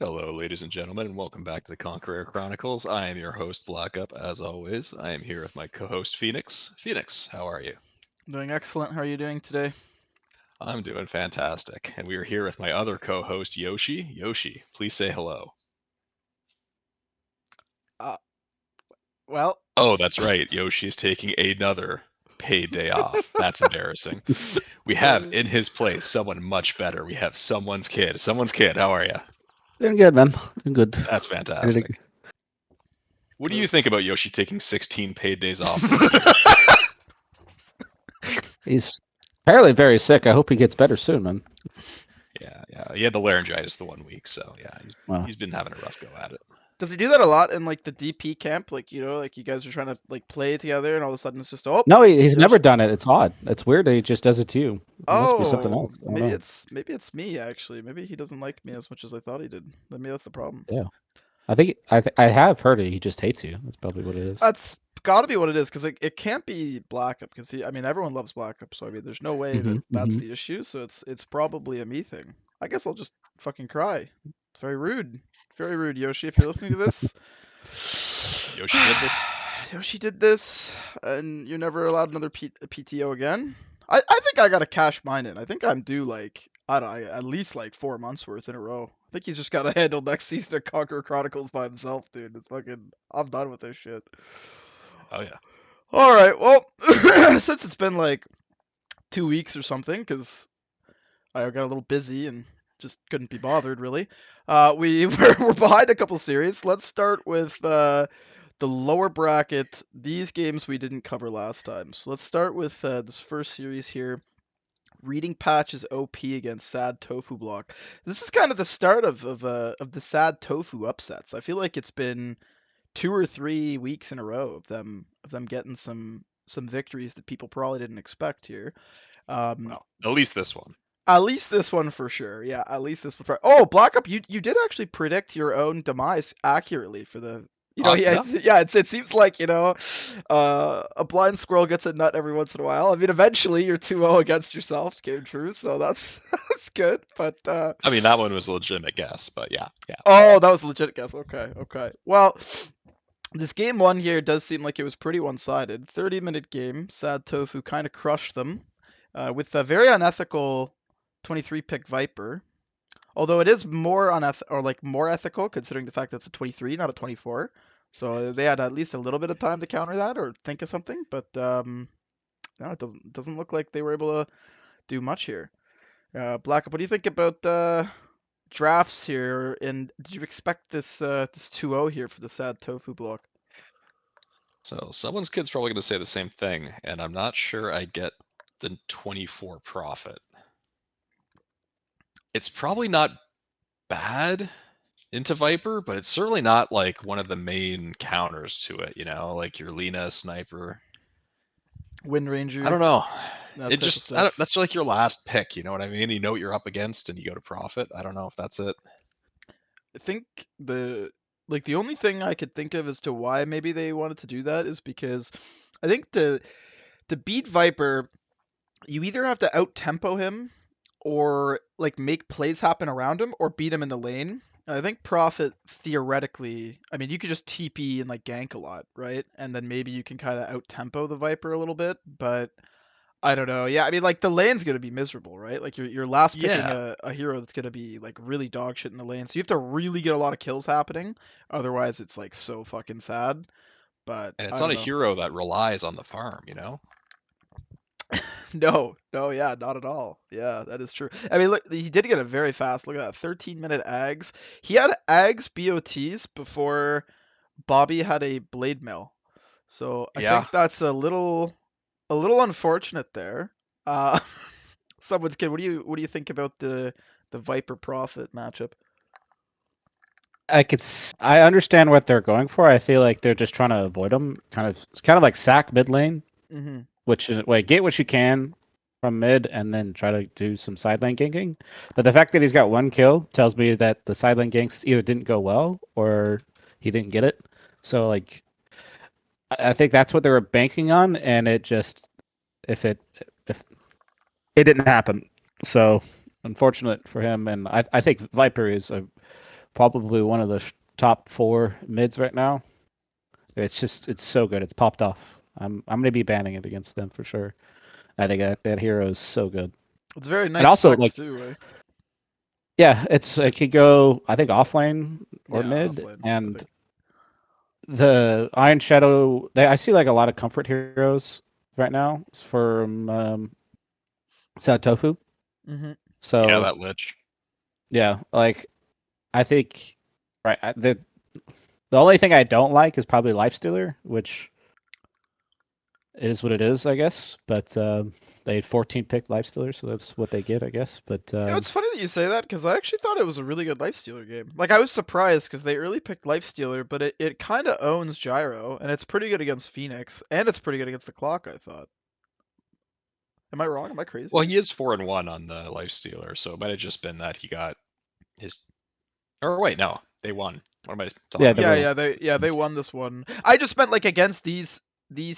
Hello, ladies and gentlemen, and welcome back to the Conqueror Chronicles. I am your host, Blackup, as always. I am here with my co-host, Phoenix. Phoenix, how are you? Doing excellent. How are you doing today? I'm doing fantastic. And we are here with my other co-host, Yoshi. Yoshi, please say hello. Uh, well, Oh, that's right. Yoshi is taking another paid day off. That's embarrassing. We have uh, in his place someone much better. We have someone's kid. Someone's kid, how are you? Doing good, man. Doing good. That's Ready to- fantastic. What do you think about Yoshi taking 16 paid days off this year? He's apparently very sick. I hope he gets better soon, man. Yeah. He had the laryngitis the 1 week, so yeah, he's Wow. he's been having a rough go at it. does he do that a lot in like the DP camp? Like like you guys are trying to like play together, and all of a sudden it's just No, he's Yoshi. never done it. It's odd. It's weird that he just does it to you. It must be something Oh, else. I don't know. maybe it's me actually. Maybe he doesn't like me as much as I thought he did. Maybe that's the problem. Yeah, I have heard it. He just hates you. That's probably what it is. That's got to be what it is, because it can't be Blackup, because I mean, everyone loves Blackup, so I mean, there's no way that that's Hmm. the issue. So it's probably a me thing. I guess I'll just fucking cry. It's very rude, Yoshi. If you're listening to this, Yoshi did this. Yoshi did this, and you're never allowed another PTO again. I think I gotta cash mine in. I think I'm due like I don't know, at least like 4 months worth in a row. I think he's just gotta handle next season of Conquer Chronicles by himself, dude. It's fucking. I'm done with this shit. Oh yeah. All right. Well, since it's been like 2 weeks or something, because I got a little busy and just couldn't be bothered really. We're behind a couple series. Let's start with the lower bracket. These games we didn't cover last time. So let's start with this first series here. Reading Patch is OP against Sad Tofu Block. This is kind of the start of the Sad Tofu upsets. I feel like it's been 2 or 3 weeks in a row of them getting some victories that people probably didn't expect here. Um, Well, at least this one. at least this one for sure. Yeah, at least this one. Oh, Blackup, you did actually predict your own demise accurately for the. Yeah, Yeah. it seems like a blind squirrel gets a nut every once in a while. I mean, eventually your 2-0 against yourself came true, so that's that's good. But I mean, that one was a legitimate guess, but yeah. oh, that was a legit guess. Okay, okay. Well, this game one here does seem like it was pretty one-sided. 30-minute game. Sad Tofu kind of crushed them with a very unethical 23 pick Viper. Although it is more ethical considering the fact that it's a 23, not a 24. So they had at least a little bit of time to counter that or think of something. But no, it doesn't look like they were able to do much here. Blackup, what do you think about drafts here? And did you expect this 2-0 here for the Sad Tofu block? So someone's kid's probably going to say the same thing, and I'm not sure I get the 24 profit. It's probably not bad into Viper, but it's certainly not like one of the main counters to it, like your Lena sniper. Wind I Ranger, don't know. that It type of just, stuff. that's like your last pick, you know what I mean? You know what you're up against and you go to profit. I don't know if that's it. I think the only thing I could think of as to why maybe they wanted to do that is because I think to beat Viper, you either have to out tempo him or like make plays happen around him or beat him in the lane. I think Prophet theoretically, I mean, you could just TP and like gank a lot, right? And then maybe you can kind of out tempo the Viper a little bit, but I don't know. Yeah, I mean, like the lane's gonna be miserable, right? Like you're last picking Yeah. a hero that's gonna be like really dog shit in the lane, so you have to really get a lot of kills happening. Otherwise, it's like so fucking sad. But And it's I not don't a know. hero that relies on the farm. No, no, yeah, not at all. Yeah, that is true. I mean, look, he did get a very fast. Look at that, 13-minute Ags. He had Ags BOTs before Bobby had a blade mail. So I Yeah. think that's a little unfortunate there. Uh, someone's kid. What do you think about the Viper Prophet matchup? I understand what they're going for. I feel like they're just trying to avoid him. Kind of like sack mid lane, Hmm. which is like get what you can from mid and then try to do some side lane ganking. But the fact that he's got one kill tells me that the side lane ganks either didn't go well or he didn't get it. So like I think that's what they were banking on, and it just if it didn't happen. So unfortunate for him, and I think Viper is a probably one of the top 4 mids right now. It's so good. It's popped off. I'm gonna be banning it against them for sure. I think that hero is so good. It's very nice And also, specs like, too, eh? yeah, it could go, I think, offlane or Yeah, mid, offlane, I and think. the Iron Shadow. I see like a lot of comfort heroes right now from Sad Tofu. Mm-hmm. Yeah, So that Lich. yeah, like I think right the only thing I don't like is probably Lifestealer, which is what it is, I guess. But they had 14 picked Lifestealer, so that's what they get, I guess. But You know, it's funny that you say that because I actually thought it was a really good Lifestealer game. Like, I was surprised because they early picked Lifestealer, but it kind of owns Gyro, and it's pretty good against Phoenix, and it's pretty good against the Clock, I thought. Am I wrong? Am I crazy? Well, he is 4-1 on the Lifestealer, so it might have just been that he got his. Or wait, no, they won. What am I talking yeah, about? They won this one. I just meant like against these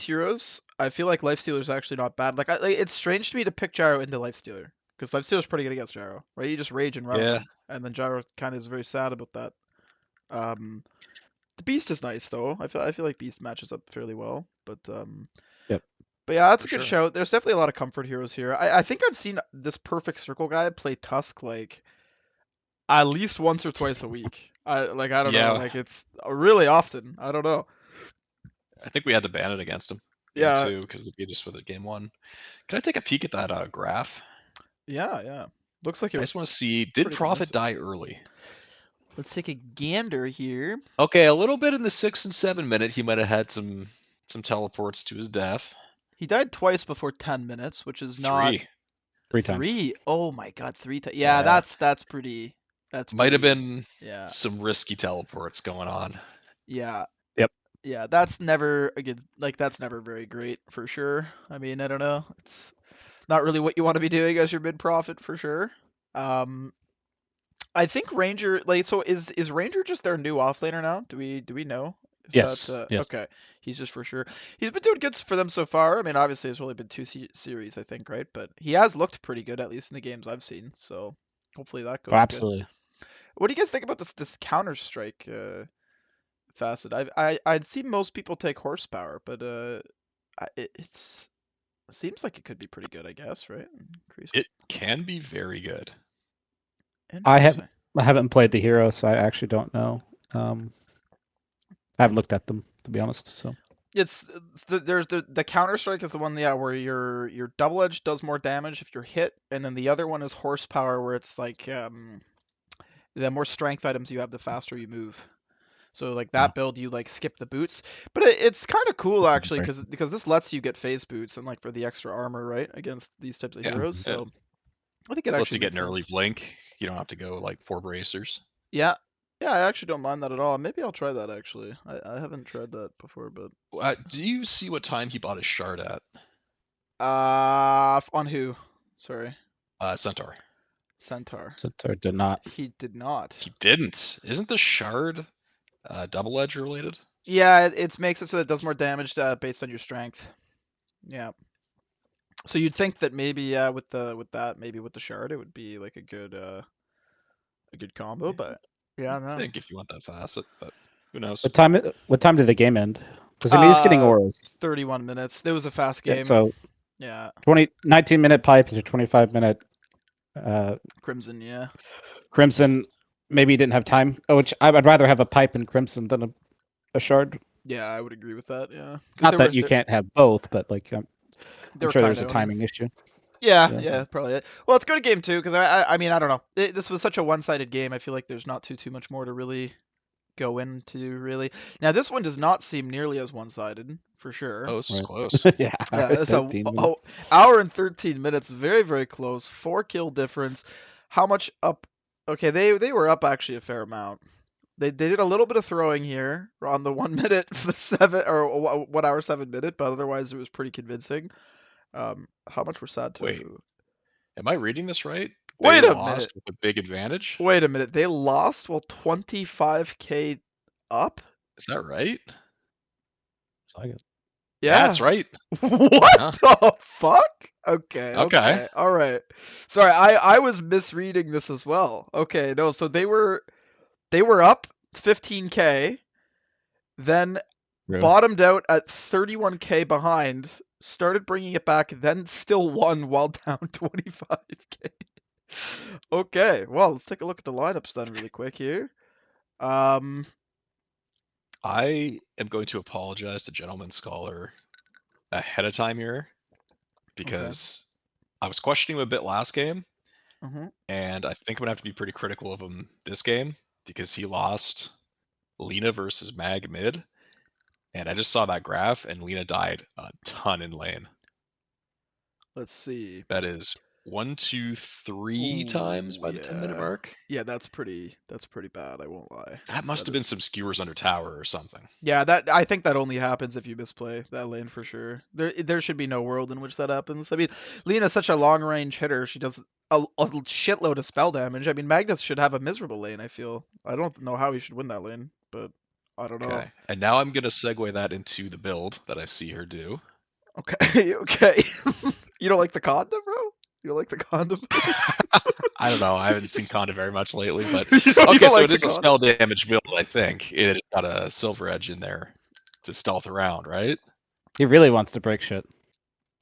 heroes, I feel like Lifestealer's actually not bad. Like, it's strange to me to pick Gyro into Lifestealer because Lifestealer's pretty good against Gyro, right? You just rage and run Yeah, him, and then Gyro kind of is very sad about that. Um, the Beast is nice though. I feel like Beast matches up fairly well, yep. but yeah, that's for a good sure. shout. There's definitely a lot of comfort heroes here. I think I've seen this Perfect Circle guy play Tusk like at least once or twice a week. I don't know, Yeah, like it's really often. I don't know. I think we had to ban it against him game Yeah, 2 because they beat us with it game 1. Can I take a peek at that graph? yeah. Looks like it I was just want to see, did pretty Prophet convincing. die early? Let's take a gander here. Okay, a little bit in the 6 and 7 minute, he might have had some teleports to his death. He died twice before 10 minutes, which is not 3. 3 times. three. Oh my god, 3 times. Yeah, Yeah, that's pretty. That's might have pretty. been Yeah, some risky teleports going on. yeah, Yep. yeah. That's never a good. Like that's never very great for sure. I mean, I don't know. It's not really what you want to be doing as your mid profit for sure. Um, I think Ranger like so is Ranger just their new offlaner now? Do we know? Is that Yes. Yes. okay? He's just for sure. He's been doing good for them so far. I mean, obviously it's only been two series, I think, right? But he has looked pretty good at least in the games I've seen. So hopefully that Oh, goes good. absolutely. What do you guys think about this Counter Strike facet? I'd see most people take horsepower, but it's seems like it could be pretty good, I guess, right? Increase. It can be very good. I Interesting. haven't played the hero, so I actually don't know. I haven't looked at them, to be honest. So There's the Counter Strike is the one, yeah, where your double edge does more damage if you're hit, and then the other one is horsepower, where it's like the more strength items you have, the faster you move. So like Oh. that build, you like skip the boots, but it's kind of cool actually because this lets you get phase boots and like for the extra armor, right, against these types of Yeah, heroes. it So I think it lets actually you get makes an early sense. blink. You don't have to go like 4 bracers. Yeah, yeah, I actually don't mind that at all. Maybe I'll try that actually. I haven't tried that before, but Do you see what time he bought his shard at? on who? Sorry, Centaur. Centaur. Centaur did not. He did not. He didn't. Isn't the shard double edge related? Yeah, it makes it so it does more damage based on your strength. Yeah. So you'd think that maybe maybe with the shard it would be like a good combo, but yeah, I no. think if you want that facet, but who knows? What time did the game end? Because I mean, he's getting Uh, auras. 31 minutes. It was a fast Yeah, game. so Yeah, 19-minute pipe to 25-minute Crimson. Yeah. crimson. Maybe he didn't have time. Oh, which I'd rather have a pipe in crimson than a shard. Yeah, I would agree with that. Yeah. Because Not that you can't have both, but like they I'm were sure kind there's of a owning. timing issue. Yeah, Yeah. yeah, probably. Well, it's a good game too, because I mean, I don't know. This was such a one-sided game. I feel like there's not too much more to really go into, really. Now, this one does not seem nearly as one-sided, for sure. Oh, this is Right. close. Yeah. Yeah, it's a 13 minutes. hour and 13 minutes. Very, very close. 4 kill difference. How much up? Okay, they were up actually a fair amount. They did a little bit of throwing here on the 1 minute, 7 or 1 hour 7 minute, but otherwise it was pretty convincing. How much were Sad Wait, Tofu? am I reading this right? They Wait a minute. lost with a big advantage? Wait a minute. They lost while 25k up? Is that right? So I got- Yeah, Yeah. that's right. What Huh. the fuck? Okay, Okay. okay. All right. Sorry, I was misreading this as well. Okay, no, so they They were up 15k, then True. bottomed out at 31k behind, started bringing it back, then still won while down 25k. Okay, well, let's take a look at the lineups then really quick here. I am going to apologize to Gentleman Scholar ahead of time here because I was questioning him a bit last game, Mhm. and I think I'm gonna have to be pretty critical of him this game because he lost Lena versus Mag mid, and I just saw that graph, and Lena died a ton in lane. Let's see. That is 1, 2, 3 times Ooh, by the 10-minute mark. Yeah, that's pretty bad, I won't lie. That must That have been is- some skewers under tower or something. Yeah, that I think that only happens if you misplay that lane for sure. There should be no world in which that happens. I mean, Lena's such a long range hitter. She does a shitload of spell damage. I mean, Magnus should have a miserable lane, I feel. I don't know how he should win that lane, but I don't know. Okay, and now I'm gonna segue that into the build that I see her do. Okay, okay. You don't like the Conda, bro? You don't like the Conda? I don't know. I haven't seen Conda very much lately, but you okay, don't so like it the is a Conda? spell damage build. I think it's got a silver edge in there to stealth around, right? He really wants to break shit.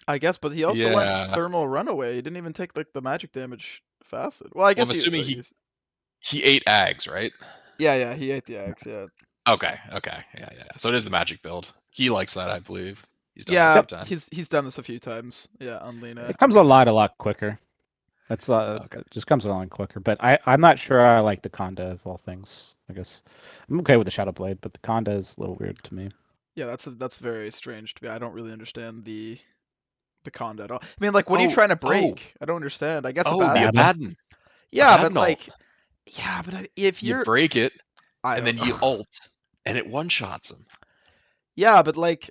I guess, but he also went Yeah. thermal runaway. He didn't even take like the magic damage facet. Well, I Well, guess I'm assuming he's... he ate Ags, right? Yeah, he ate the axe. Yeah, Okay, yeah. So it is the magic build. He likes that, I believe. He's done it a yeah. few times. He's done this a few times. Yeah, on Lena. It comes online a lot quicker. That's Okay. it just comes along quicker. But I'm not sure I like the Conda of all things. I guess I'm okay with the Shadow Blade, but the Conda is a little weird to me. Yeah, that's very strange to me. I don't really understand the Conda at all. I mean, like, what are you Oh, trying to oh, break? I don't understand. I guess a oh, the bad. Abaddon. Abaddon. Yeah, but Abaddon ult. like, yeah, but if You you're, break it, I and don't then you know. ult, and it one-shots him. Yeah, but like,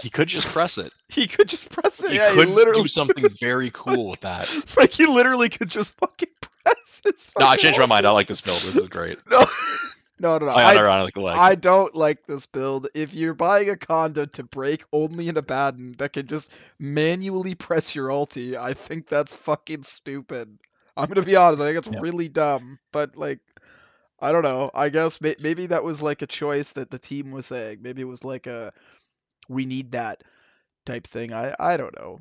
He could just press it. he could just press it. He Yeah, he could literally do something very cool with that. like he literally could just fucking press his No, I fucking changed my mind. I ulti. like this build. This is great. No, no. I unironically like I it. don't like this build. If you're buying a Conda to break only an Abaddon that can just manually press your ulti, I think that's fucking stupid. I'm gonna be honest. I think it's Yep. really dumb. But like, I don't know. I guess maybe that was like a choice that the team was saying. Maybe it was like a we need that type thing. I don't know.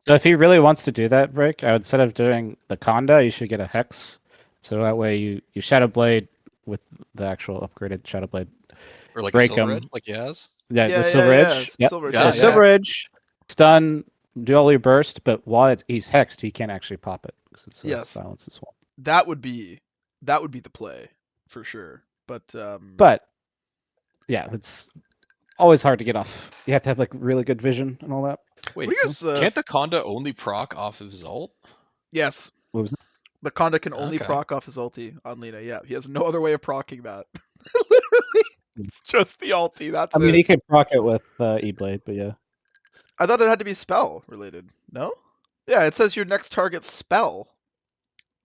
So if he really wants to do that, Rick, I would instead of doing the Conda, you should get a Hex. So that way you Shadow Blade with the actual upgraded Shadow Blade. Or like Break a Silver him. Edge, like he has. Yeah, Yeah, the Silver Edge. Yep. Silver Yeah, So yeah. Silver Edge, stun, do all your burst, but while he's hexed, he can't actually pop it because it's Yes. silence as well. That would be the play for sure. But But yeah, it's always hard to get off. You have to have like really good vision and all that. Wait, what do you guys, can't the Conda only proc off of his ult? yes, What was that? the Conda can only Okay. proc off his ulti on Lena. Yeah, he has no other way of procking that. Literally, it's just the ulti. That's I mean, it. he could proc it with E-Blade, but yeah. I thought it had to be spell related. No? Yeah, it says your next target's spell.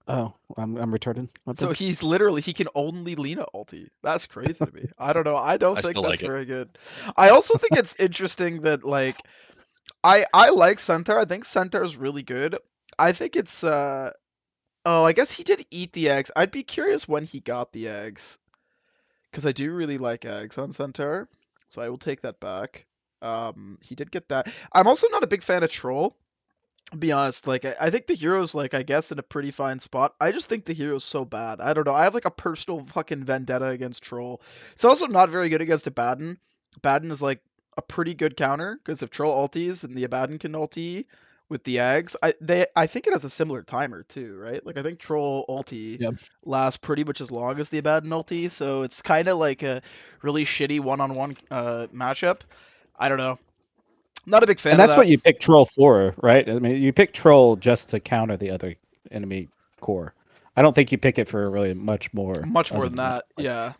Oh, I'm retarded. What So the- he's literally he can only Lena ulti. That's crazy to me. I don't know. I don't I think still that's like it. very good. I also think it's interesting that like I like Centaur. I think Centaur is really good. I think it's oh, I guess he did eat the eggs. I'd be curious when he got the eggs. Because I do really like eggs on Centaur. So I will take that back. He did get that. I'm also not a big fan of Troll. To be honest, like I think the hero's like I guess in a pretty fine spot. I just think the hero's so bad. I don't know. I have like a personal fucking vendetta against Troll. It's also not very good against Abaddon. Abaddon is like a pretty good counter because if Troll ulties and the Abaddon can ulti with the eggs, I think it has a similar timer too, right? Like I think Troll ulti Yep. lasts pretty much as long as the Abaddon ulti, so it's kind of like a really shitty one-on-one matchup. I don't know. Not a big fan And of that's that. what you pick Troll for, right? I mean, you pick Troll just to counter the other enemy core. I don't think you pick it for really much more. Much more other than than that. Like, Yeah.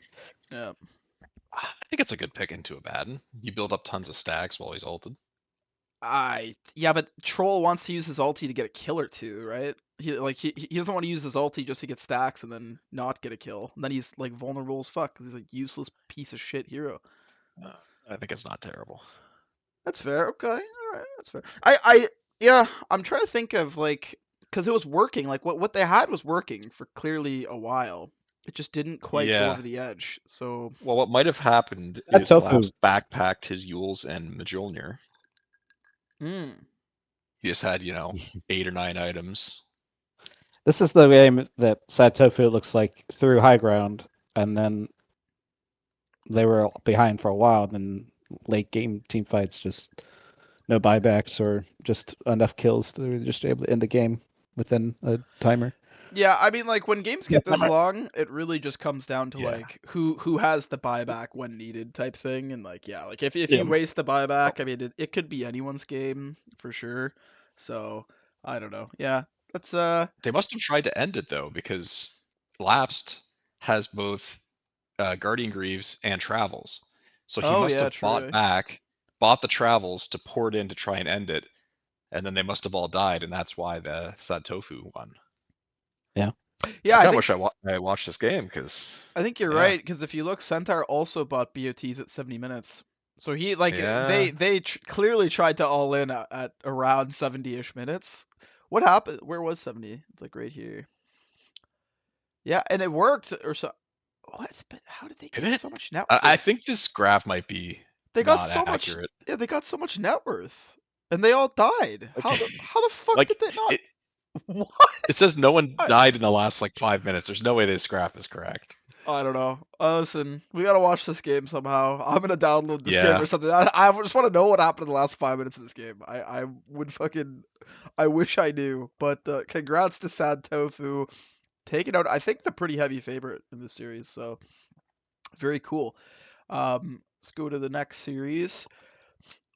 Yeah. I think it's a good pick into Abaddon. You build up tons of stacks while he's ulted. Yeah, but Troll wants to use his ulti to get a kill or two, right? He doesn't want to use his ulti just to get stacks and then not get a kill. And then he's like vulnerable as fuck because he's a useless piece of shit hero. I think it's not terrible. That's fair. Okay. All right. That's fair. Yeah, I'm trying to think of like because it was working. Like what they had was working for clearly a while. It just didn't quite go Yeah. over the edge. So Well, what might have happened That is tofu. Laps backpacked his Yules and Mjolnir. mm. He just had, 8 or 9 items. This is the game that Sad Tofu looks like through high ground, and then they were behind for a while. And then late game team fights, just no buybacks or just enough kills to just able to end the game within a timer. Yeah, I mean, like when games Yeah, get this timer. long, it really just comes down to Yeah. like who has the buyback when needed type thing, and like yeah, like if Yeah. you waste the buyback, Oh. I mean it could be anyone's game for sure. So I don't know. Yeah, that's They must have tried to end it though, because Lapsed has both Guardian Greaves and Travels. So he oh must yeah, have true. bought the Travels to pour it in to try and end it, and then they must have all died, and that's why the Sad Tofu won. Yeah, I I kind of think wish I watched this game because, you're yeah, right because if you look, Centaur also bought BOTs at 70 minutes. So he like yeah. they clearly tried to all in at around 70ish minutes. What happened? Where was 70? It's like right here. Yeah, and it worked or so. What? But how did they Did get it? so much net I worth? think this graph might be They got not so much. accurate. Yeah, they got so much net worth, and they all died. Like, How the fuck like did they not? it, What? it says no one I, died in the last like 5 minutes. There's no way this graph is correct. I don't know. Listen, we gotta watch this game somehow. I'm gonna download this game Yeah, or something. I just want to know what happened in the last 5 minutes of this game. I would fucking. I wish I knew. But congrats to Sad Tofu taking out. I think the pretty heavy favorite in this series. So very cool. Let's go to the next series.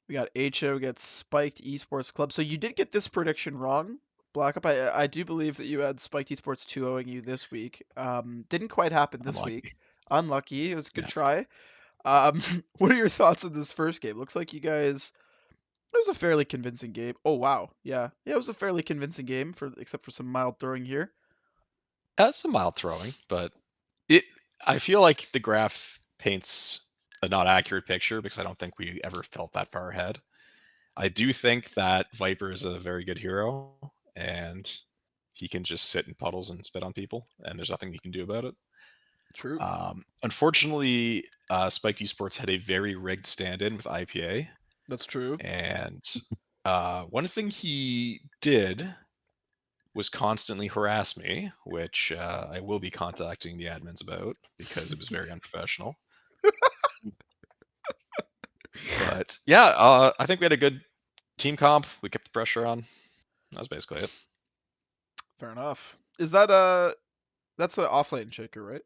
We got HO, we got Spiked Esports Club. So you did get this prediction wrong, Black Up. I do believe that you had Spiked Esports 2-0ing you this week. Didn't quite happen this week. unlucky. Unlucky. It was a good Yeah. try. What are your thoughts on this first game? Looks like you guys. It was a fairly convincing game. Oh wow, yeah, it was a fairly convincing game for except for some mild throwing here. That's some mild throwing, but it. I feel like the graph paints a not accurate picture because I don't think we ever felt that far ahead. I do think that Viper is a very good hero, and he can just sit in puddles and spit on people, and there's nothing he can do about it. True. Unfortunately, Spiked Esports had a very rigged stand-in with IPA, That's true. and one thing he did was constantly harass me, which I will be contacting the admins about because it was very unprofessional. But yeah, I think we had a good team comp. We kept the pressure on. That was basically it. Fair enough. Is that that's an offlane shaker, right?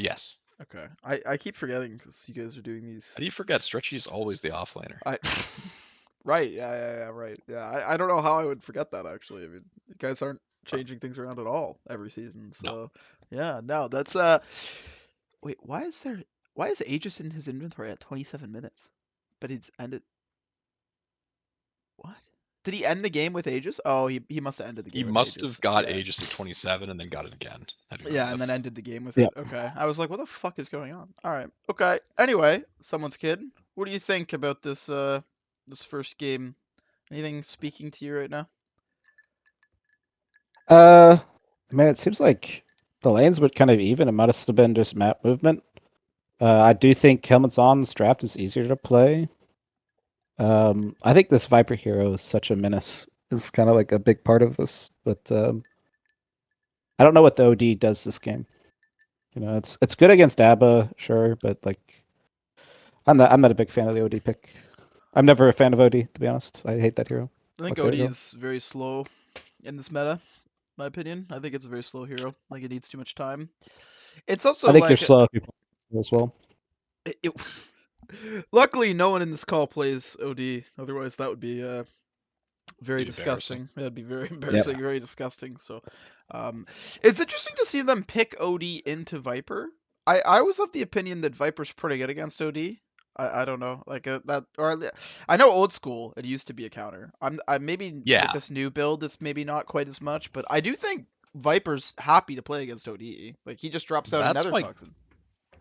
Yes. Okay. I keep forgetting because you guys are doing these. How do you forget? Stretchy's always the offlaner. I right. Yeah. Right. Yeah. I don't know how I would forget that actually. I mean, you guys aren't changing things around at all every season. No. So yeah. No. That's Wait. Why is Aegis in his inventory at 27 minutes? But it's ended. What? Did he end the game with Aegis? Oh, he must have ended the He game with must Aegis. have got Yeah. Aegis at 27 and then got it again. How do you Yeah, remember and then this? ended the game with Yeah. it. Okay. I was like, what the fuck is going on? All right. Okay. Anyway, someone's kid. What do you think about this first game? Anything speaking to you right now? Man, it seems like the lanes were kind of even. It might have been just map movement. I do think Helmets On's draft is easier to play. I think this Viper hero is such a menace. It's kind of like a big part of this, but I don't know what the OD does this game. It's good against ABBA, sure, but like I'm not a big fan of the OD pick. I'm never a fan of OD, to be honest. I hate that hero. I think But there OD you go. is very slow in this meta, my opinion. I think it's a very slow hero. Like it needs too much time. It's also I think you're like slow if you play as well. it, luckily no one in this call plays OD. Otherwise that would be very Be embarrassing. disgusting. That'd be very Yep. embarrassing, very disgusting. So, it's interesting to see them pick OD into Viper. I was of the opinion that Viper's pretty good against OD. I don't know, like that, or I know old school. It used to be a counter. I maybe with Yeah, this new build, it's maybe not quite as much, but I do think Viper's happy to play against OD. Like he just drops down that's another my toxin.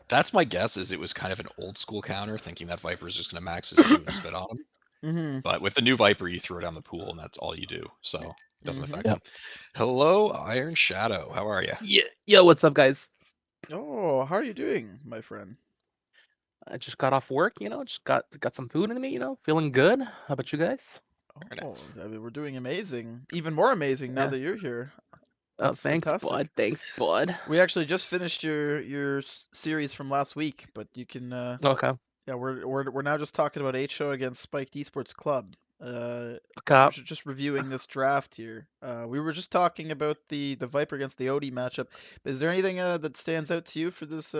that's my guess. Is it was kind of an old school counter, thinking that Viper's just going to max his Q and spit on him. Mm-hmm. But with the new Viper, you throw down the pool, and that's all you do. So Doesn't Mhm. affect him. Hello, Iron Shadow. How are you? Yeah, yo, what's up, guys? Oh, how are you doing, my friend? I just got off work, just got some food in me, feeling good. How about you guys? Very Oh, nice. I mean, we're doing amazing. Even more amazing now Yeah. that you're here. Oh, That's thanks, fantastic. bud. Thanks, bud. We actually just finished your series from last week, but you can Okay. yeah, we're now just talking about HO against Spiked Esports Club. Okay. Just reviewing this draft here. We were just talking about the Viper against the OD matchup. Is there anything that stands out to you for this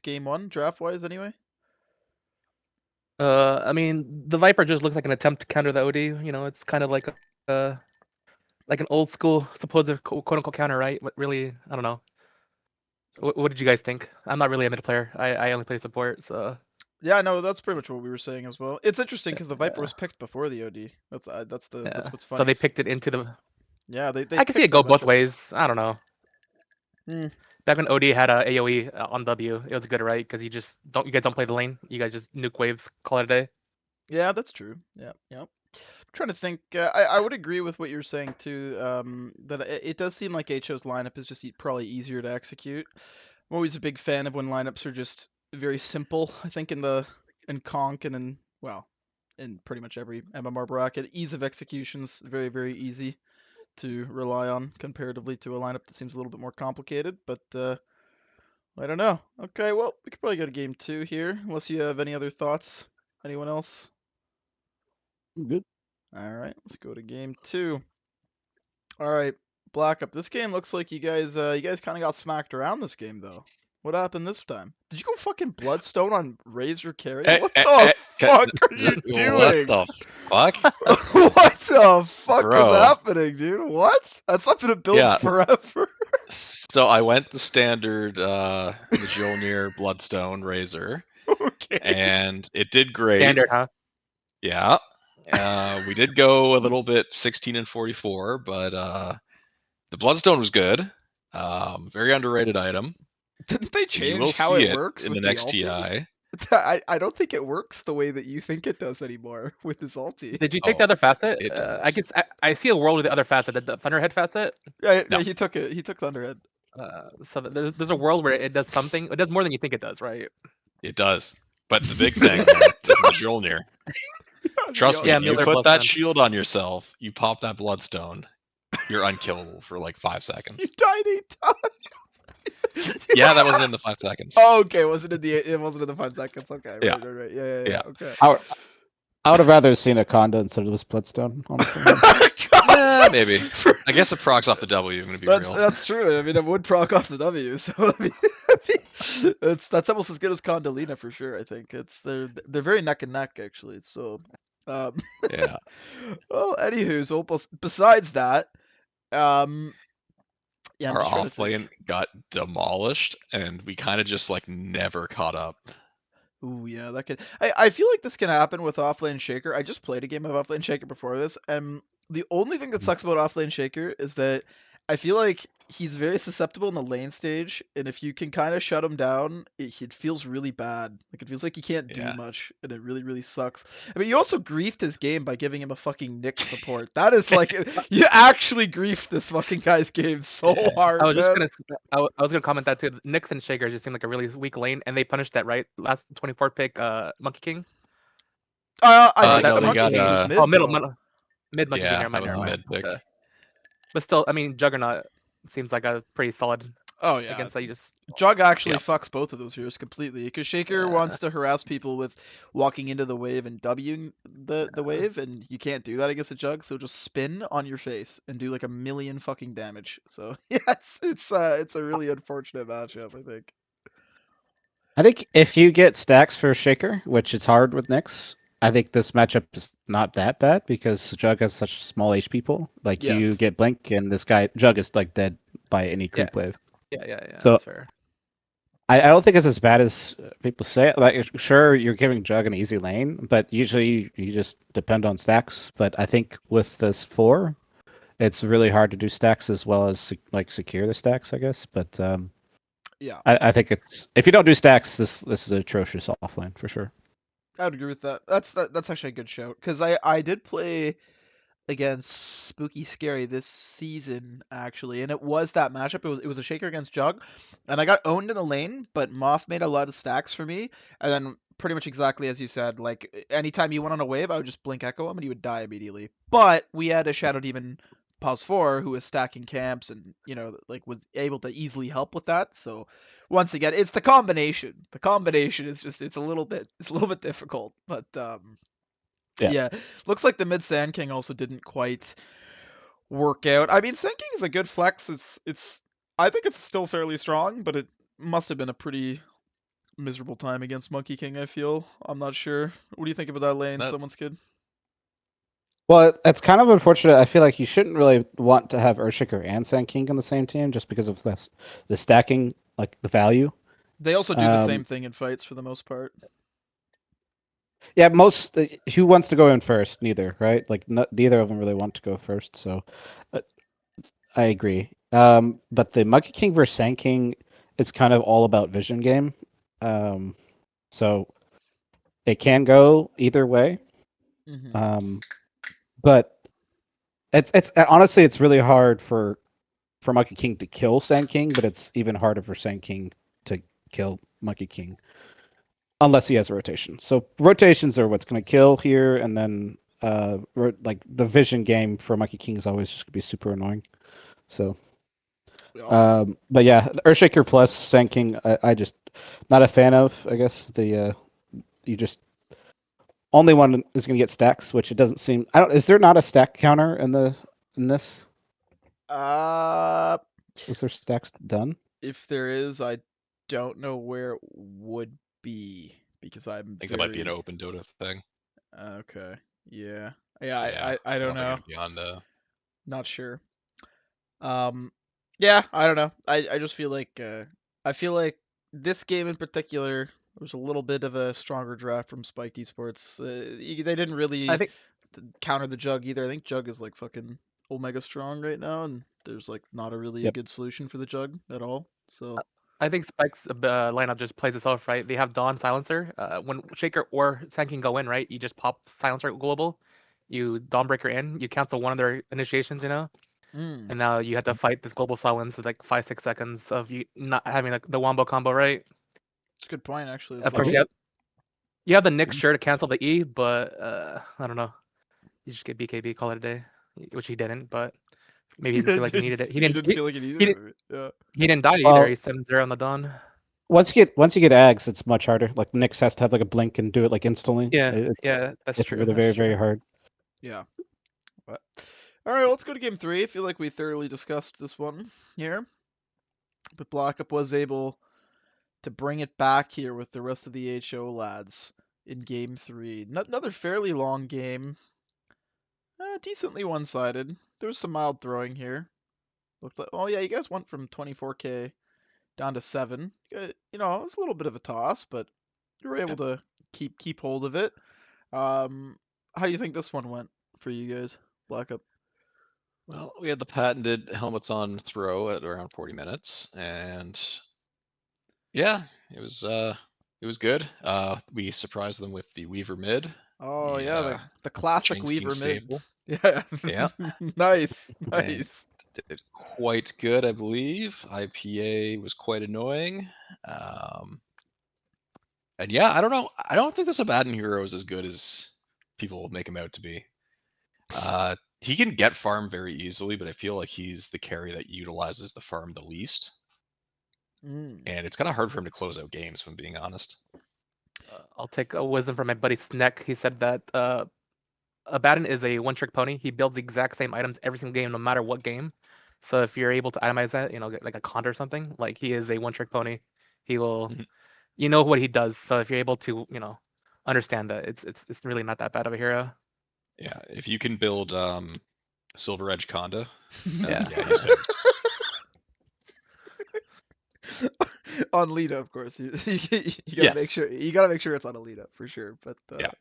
game one draft wise anyway? I mean, the Viper just looks like an attempt to counter the OD. It's kind of like an old school supposed quote unquote counter, right? But really, I don't know. What did you guys think? I'm not really a mid player. I only play support, so. Yeah, no, that's pretty much what we were saying as well. It's interesting because the Viper Yeah. was picked before the OD. That's Yeah. what's So funny. they picked it into the. Yeah, they I can see picked it the go both matchup. ways. I don't know. Hmm. Back when OD had a AOE on W, it was good, right? Because you guys don't play the lane. You guys just nuke waves, call it a day. Yeah, that's true. Yeah, yeah. Trying to think. I would agree with what you're saying too. That it does seem like HO's lineup is just probably easier to execute. I'm always a big fan of when lineups are just very simple. I think in Conk and in pretty much every MMR bracket, ease of execution's very easy to rely on comparatively to a lineup that seems a little bit more complicated. But I don't know. Okay, well we could probably go to game two here, unless you have any other thoughts. Anyone else? Good. All right, let's go to game two. All right, Black Up. This game looks like you guys kind of got smacked around this game though. What happened this time? Did you go fucking Bloodstone on Razor Carry? Eh, What eh, the eh, fuck are you What doing? the fuck? What the fuck was Bro. happening, dude? What? That's not been a build Yeah. forever. So I went the standard Mjolnir Bloodstone Razor, Okay. and it did great. Standard, huh? Yeah. We did go a little bit 16 and 44, but the Bloodstone was good. Very underrated item. Didn't they You will change how see it it works in with the the next ulti? TI. I don't think it works the way that you think it does anymore with this ulti. Did you take the Oh, other facet? it I does. guess I see a world with the other facet, the Thunderhead facet. Yeah, No. he took it. He took Thunderhead. So there's a world where it does something. It does more than you think it does, right? It does. But the big thing, man, is Mjolnir. Trust me, Yeah, you Mjolnir put that Bloodstone. shield on yourself, you pop that Bloodstone, you're unkillable for like 5 You seconds. died 8 times. Yeah, that wasn't in the 5 seconds. Oh, okay. It wasn't in the 5 seconds. Okay. Yeah. Right. Yeah. Okay. I would have rather seen a Conda instead of this Bloodstone, honestly. Yeah, maybe. I guess it procs off the W, I'm gonna be real. That's true. I mean, it would proc off the W, so I mean, that's almost as good as Condalina for sure. I think they're very neck and neck actually. So, um, Yeah. well, anywho, so besides that, yeah, I'm Our just trying to off think. lane got demolished, and we kind of just like never caught up. Ooh, yeah, that could. I feel like this can happen with Offlane Shaker. I just played a game of Offlane Shaker before this, and the only thing that sucks about Offlane Shaker is that I feel like he's very susceptible in the lane stage, and if you can kind of shut him down, it feels really bad. Like it feels like he can't do Yeah. much, and it really sucks. I mean, you also griefed his game by giving him a fucking Nick support. That is like you actually griefed this fucking guy's game so Yeah. hard, I was just man. I was gonna comment that too. Nyx and Shaker just seem like a really weak lane, and they punished that right last 24 pick. Monkey King. I think that the no, they Monkey got King was mid Oh, though. mid Monkey King. Yeah, Never that mind. was Never the mind. mid pick. But still, I mean, Juggernaut seems like a pretty solid Oh yeah, against that. You just Jug actually Yep. fucks both of those heroes completely because Shaker Yeah. wants to harass people with walking into the wave and Wing the wave, and you can't do that against a Jug, so just spin on your face and do like a million fucking damage. So yeah, it's a really unfortunate matchup, I think. I think if you get stacks for Shaker, which is hard with Nyx, I think this matchup is not that bad because Jug has such small HP pool. Like you Yes. get Blink and this guy Jug is like dead by any creep wave. Yeah. So That's fair. I don't think it's as bad as people say. Like sure, you're giving Jug an easy lane, but usually you just depend on stacks. But I think with this 4, it's really hard to do stacks as well as like secure the stacks, I guess. But Yeah, I think it's if you don't do stacks, this is an atrocious offlane for sure. I would agree with that. That's actually a good shout because I did play against Spooky Scary this season actually, and it was that matchup. It was a Shaker against Jug, and I got owned in the lane, but Moth made a lot of stacks for me, and then pretty much exactly as you said, like anytime he went on a wave, I would just blink echo him and he would die immediately. But we had a Shadow Demon Pause 4 who was stacking camps and like was able to easily help with that. So once again, it's the combination. The combination is just it's a little bit difficult, but Yeah. yeah, looks like the mid Sand King also didn't quite work out. I mean, Sand King is a good flex. It's I think it's still fairly strong, but it must have been a pretty miserable time against Monkey King. I feel. I'm not sure. What do you think about that lane, That someone's kid? Well, it's kind of unfortunate. I feel like you shouldn't really want to have Earthshaker and Sand King on the same team just because of this, the stacking, like the value. They also do the same Um, thing in fights for the most part. yeah, most who wants to go in first? Neither, right? Like neither of them really want to go first. So, uh, I agree. But the Monkey King versus Sand King, it's kind of all about vision game. Um, so it can go either way. Mm-hmm. But it's honestly it's really hard for Monkey King to kill Sand King, but it's even harder for Sand King to kill Monkey King unless he has a rotation. So rotations are what's going to kill here, and then like the vision game for Monkey King is always just going to be super annoying. So, Yeah. but yeah, Earthshaker plus Sand King, I just not a fan of. I guess the you just only one is going to get stacks, which it doesn't seem. I don't. Is there not a stack counter in this? Uh, Was there stacks done? if there is, I don't know where it would be because I'm I think that might be an very open Dota thing. okay. Yeah. Yeah, Yeah, I I don't don't think know. it'd be on the. Not sure. Yeah, I don't know. I just feel like I feel like this game in particular was a little bit of a stronger draft from Spike Esports. They didn't I really think counter the Jug either. I think Jug is like fucking omega strong right now, and there's like not a really a Yep. good solution for the Jug at all. So I think Spike's lineup just plays itself right. They have Dawn Silencer. When Shaker or Sen can go in, right, you just pop Silencer global, you Dawnbreaker in, you cancel one of their initiations, mm, and now you have to fight this global silence with like 5-6 seconds of you not having the wombo combo, right? it's a good point actually as Of course, well. you have the Nick sure to cancel the E, but I don't know. You just get BKB, call it a day, which he didn't, but maybe he didn't feel like he needed it. He You didn't. didn't feel like it He either. didn't. Yeah. He didn't die either. Well, He's 7-0 on the Dawn. once you get Ags, it's much harder. Like Nyx has to have like a blink and do it like instantly. Yeah, It's yeah, that's it's true. really That's very true. very hard. Yeah. But all right, let's go to game 3. I feel like we thoroughly discussed this one here, but Blockup was able to bring it back here with the rest of the HO lads in game 3. Another fairly long game, decently one-sided. There was some mild throwing here. Looked like, oh yeah, you guys went from 24k down to 7. It was a little bit of a toss, but you were able Yeah. to keep hold of it. How do you think this one went for you guys, Blackup? Well, we had the patented helmets on throw at around 40 minutes, and yeah, it was good. We surprised them with the Weaver mid. Oh The yeah, the classic Chang's team Weaver mid. staple. Yeah, Yeah, nice, and nice. did quite good, I believe. IPA was quite annoying. Um, and yeah, I don't know. I don't think this Abaddon hero is as good as people make him out to be. He can get farm very easily, but I feel like he's the carry that utilizes the farm the least. Mm. And it's kind of hard for him to close out games, if I'm being honest. I'll take a wisdom from my buddy Sneck. He said that Abaddon is a one-trick pony. He builds the exact same items every single game, no matter what game. So if you're able to itemize that, get like a Conda or something, like he is a one-trick pony. He will, Mhm. you know what he does. So if you're able to, understand that, it's really not that bad of a hero. Yeah, if you can build Silver Edge Conda, then Yeah. yeah, he's toast. On Lita, of course. You gotta make Yes. sure it's on a Lita for sure. But Yeah.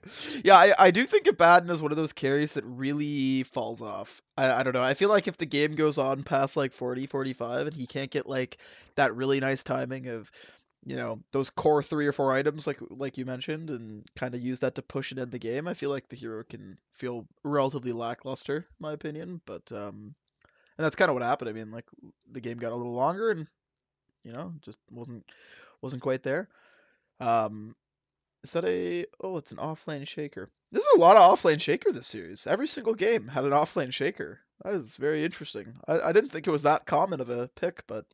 yeah, I do think Abaddon is one of those carries that really falls off. I don't know. I feel like if the game goes on past like 40, 45, and he can't get like that really nice timing of those core 3 or 4 items like you mentioned, and kind of use that to push it in the game, I feel like the hero can feel relatively lackluster, in my opinion. But and that's kind of what happened. I mean, like the game got a little longer, and just wasn't quite there. Is that it's an offlane shaker. This is a lot of offlane shaker this series. Every single game had an offlane shaker. That is very interesting. I didn't think it was that common of a pick, but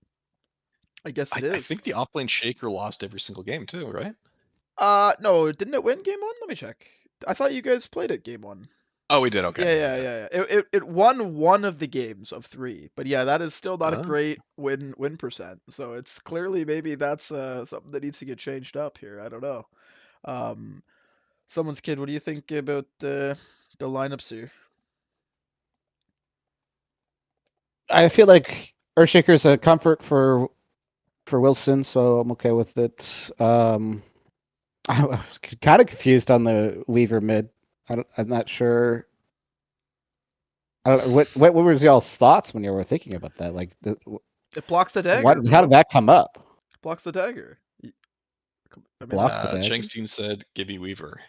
I guess it I is. think the offlane shaker lost every single game too, right? No, didn't it win game 1? Let me check. I thought you guys played it game 1. Oh, we did. Okay. Yeah. It won one of the games of 3, but yeah, that is still not a Oh. great win percent. So it's clearly maybe that's something that needs to get changed up here. I don't know. Someone's kid, what do you think about the lineups here? I feel like Earthshaker is a comfort for Wilson, so I'm okay with it. I was kind of confused on the Weaver mid. I'm not sure. I don't know, what was y'all's thoughts when you were thinking about that? Like, It blocks the dagger, how did that come up? blocks the dagger. I mean, Block the dagger? Changstein said Gibby Weaver.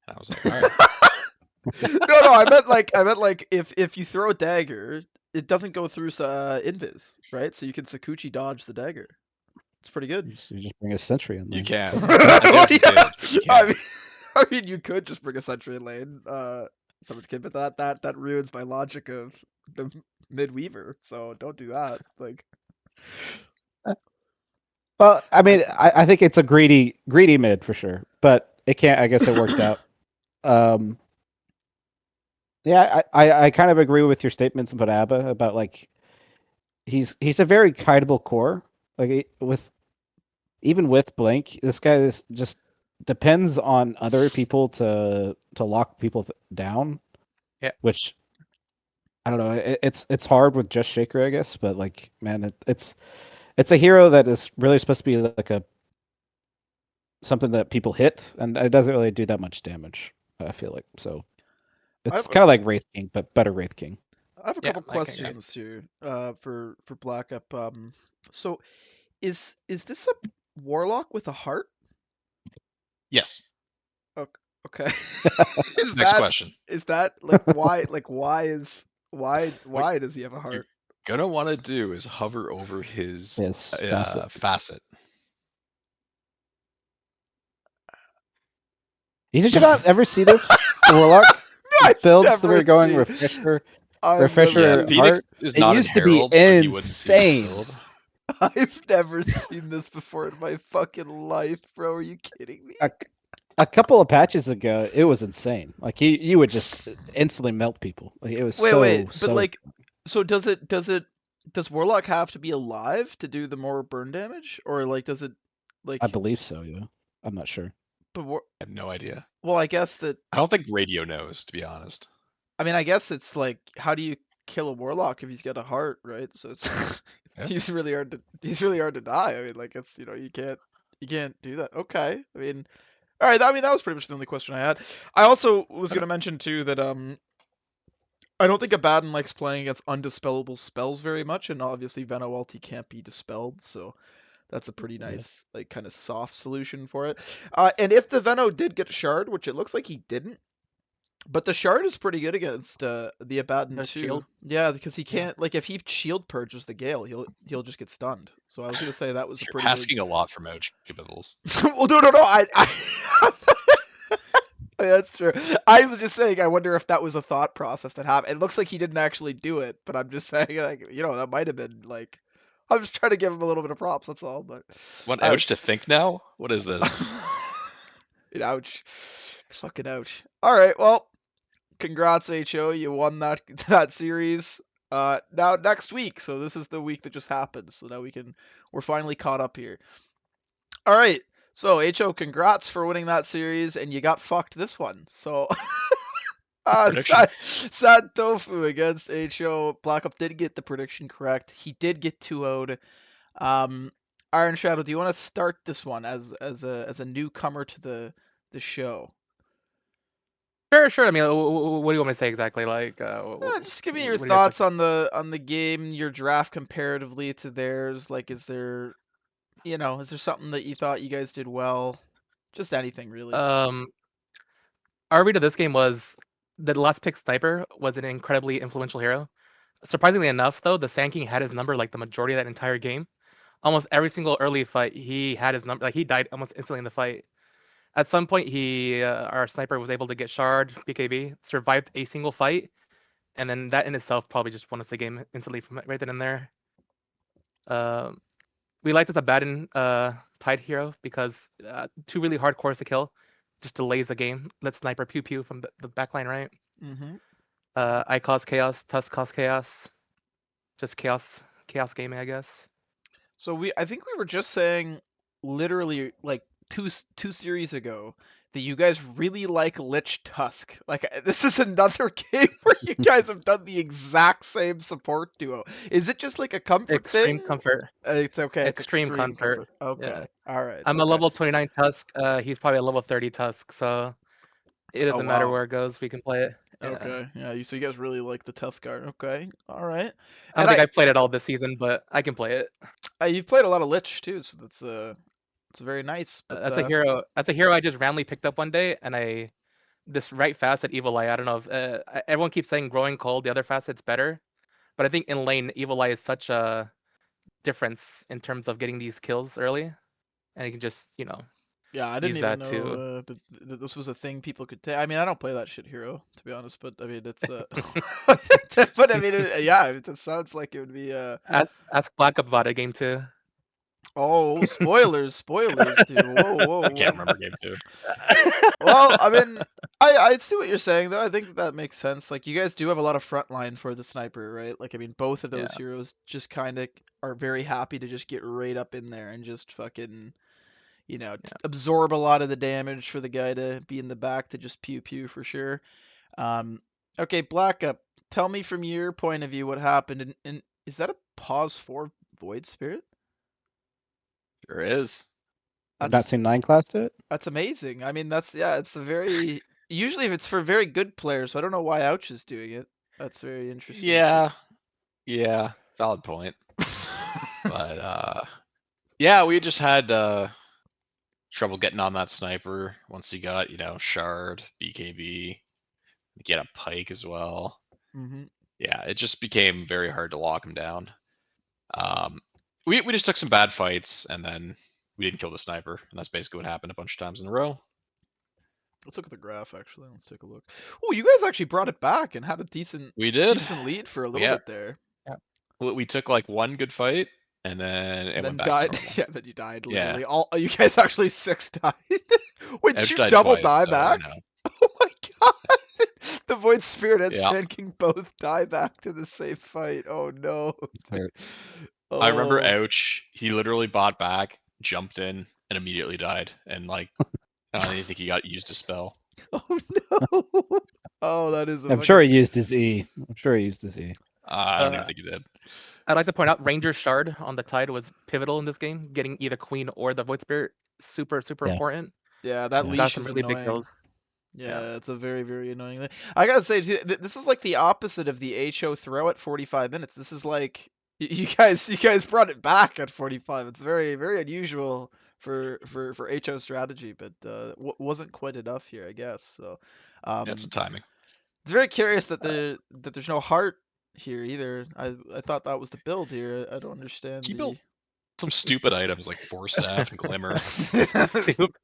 And I was like, all right. no, I meant like if you throw a dagger, it doesn't go through invis, right? So you can Sakuchi dodge the dagger. It's pretty good. You just bring a sentry in there. You can. I did, Yeah. but you can. I mean, you could just bring a sentry in lane. Someone's kid, but that ruins my logic of the mid weaver. So don't do that. Like, Well, I mean, I think it's a greedy mid for sure, but it can't. I guess it worked out. Yeah, I kind of agree with your statements about Abba about like he's a very kiteable core. Like even with Blink, this guy is just depends on other people to lock people down. Yeah. Which I don't know. It's hard with just Shaker, I guess, but like man, it's a hero that is really supposed to be like something that people hit, and it doesn't really do that much damage. I feel like so. It's kind of like Wraith King, but better Wraith King. I have a Yeah, couple I can- questions here. For Black Up. So is this a warlock with a heart? Yes. Okay. Next question. Is that like why? Like why does he have a heart? Gonna want to do is hover over his Yes, facet. Did you not ever see this Warlock I've builds that never we're going seen- refresher I've refresher never- Phoenix heart? is It not used in to be Herald, but you wouldn't see it in insane. Herald. I've never seen this before in my fucking life, bro. Are you kidding me? A couple of patches ago, it was insane. Like you would just instantly melt people. Like it was Wait, so but like, so does Warlock have to be alive to do the more burn damage, or like does it like? I believe so. Yeah, I'm not sure. But I have no idea. well, I guess that. I don't think Radio knows, to be honest. I mean, I guess it's like, how do you kill a Warlock if he's got a heart, right? So it's Yeah. he's really hard to die. I mean, like it's you can't do that. Okay, I mean, all right. I mean, that was pretty much the only question I had. I also was gonna mention too that I don't think Abaddon likes playing against undispellable spells very much, and obviously Veno ulti can't be dispelled, so that's a pretty nice, like, kind of soft solution for it. And if the Veno did get shard, which it looks like he didn't, but the shard is pretty good against the Abaddon There's too. shield. Yeah, because he can't like if he shield purges the Gale, he'll just get stunned. So I was gonna say that was a You're pretty asking a lot from OG Bibbles. well, no, I that's true. I was just saying, I wonder if that was a thought process that happened. It looks like he didn't actually do it, but I'm just saying, like, that might have been like, I'm just trying to give him a little bit of props. That's all. But Want Ouch to think now? What is this? ouch, fucking ouch. All right, well, congrats, HO. You won that series. Now next week. So this is the week that just happened. So now we're finally caught up here. All right. So, HO, congrats for winning that series, and you got fucked this one. So, Sad Tofu against HO. Black Up did get the prediction correct. He did get 2-0'd. Iron Shadow, do you want to start this one as a newcomer to the show? Sure. I mean, what do you want me to say exactly? Like, Just give me your what are thoughts on the game, your draft comparatively to theirs. Like, is there Is there something that you thought you guys did well? Just anything really. Our read of this game was the last pick sniper was an incredibly influential hero. Surprisingly enough, though, the Sand King had his number like the majority of that entire game. Almost every single early fight, he had his number. Like he died almost instantly in the fight. At some point, our sniper was able to get shard, BKB, survived a single fight, and then that in itself probably just won us the game instantly from right then and there. We liked this Abaddon Tide hero because two really hard cores to kill, just delays the game. Let sniper pew pew from the backline, right? Mm-hmm. I cause chaos, Tusk cause chaos, just chaos gaming, I guess. So I think we were just saying, literally like two series ago, that you guys really like Lich Tusk. Like this is another game where you guys have done the exact same support duo. Is it just like a comfort Extreme thing? comfort. It's okay. It's Extreme comfort. Okay. Yeah. All right. I'm a Okay. level 29 Tusk. He's probably a level 30 Tusk, so it Oh doesn't matter wow. where it goes. We can play it. Yeah. Okay. Yeah. So you guys really like the Tusk card. Okay. All right. I don't think I've played it all this season, but I can play it. You've played a lot of Lich too, so it's very nice. But That's a hero. That's a hero I just randomly picked up one day, and this right facet Evil Eye. I don't know if everyone keeps saying growing cold. The other facet's better, but I think in lane Evil Eye is such a difference in terms of getting these kills early, and you can just yeah, I didn't use even that know too. that this was a thing people could take. I mean, I don't play that shit hero to be honest, but I mean it's but I mean yeah, that sounds like it would be Ask Black about a game too. oh spoilers dude. Whoa I can't whoa. remember game two. Well, I mean, I see what you're saying though. I think that makes sense. Like you guys do have a lot of frontline for the sniper, right? Like I mean, both of those Yeah. heroes just kind of are very happy to just get right up in there and just fucking just absorb a lot of the damage for the guy to be in the back to just pew pew for sure. Um, okay, Black Up, tell me from your point of view what happened, and is that a pause for Void Spirit? Sure is. I've not That's seen 9 class to it. that's amazing. I mean, it's a very usually if it's for very good players, so I don't know why Ouch is doing it. That's very interesting. Yeah, valid point. But yeah, we just had trouble getting on that sniper once he got, shard, BKB, get a pike as well. Mm-hmm. Yeah, it just became very hard to lock him down. We just took some bad fights and then we didn't kill the sniper, and that's basically what happened a bunch of times in a row. Let's look at the graph actually. Let's take a look. Oh, you guys actually brought it back and had a decent We did. lead for a little bit there. We took like one good fight and then it And then went back died. to normal. Yeah, then you died Yeah. literally. All you guys actually 6 died. Wait, did Edge you died double twice, die so, back? you know. Oh my god! The Void Spirit and Yeah. Sand King both die back to the same fight. Oh no. I remember Oh. Ouch. He literally bought back, jumped in, and immediately died. And like, I don't even think he got used a spell. Oh no. Oh, that is. I'm sure he used his E. I don't even think he did. I'd like to point out Ranger Shard on the Tide was pivotal in this game. Getting either Queen or the Void Spirit, super Yeah. important. Yeah, that Yeah. leash Got some is really annoying. big kills. Yeah, it's a very, very annoying thing. I gotta say, this is like the opposite of the HO throw at 45 minutes. This is like you guys brought it back at 45. It's very, very unusual for HO strategy, but wasn't quite enough here, I guess. So, Yeah, it's the timing. it's very curious that there's no heart here either. I thought that was the build here. I don't understand He the. built some stupid items like Force Staff and Glimmer. So stupid.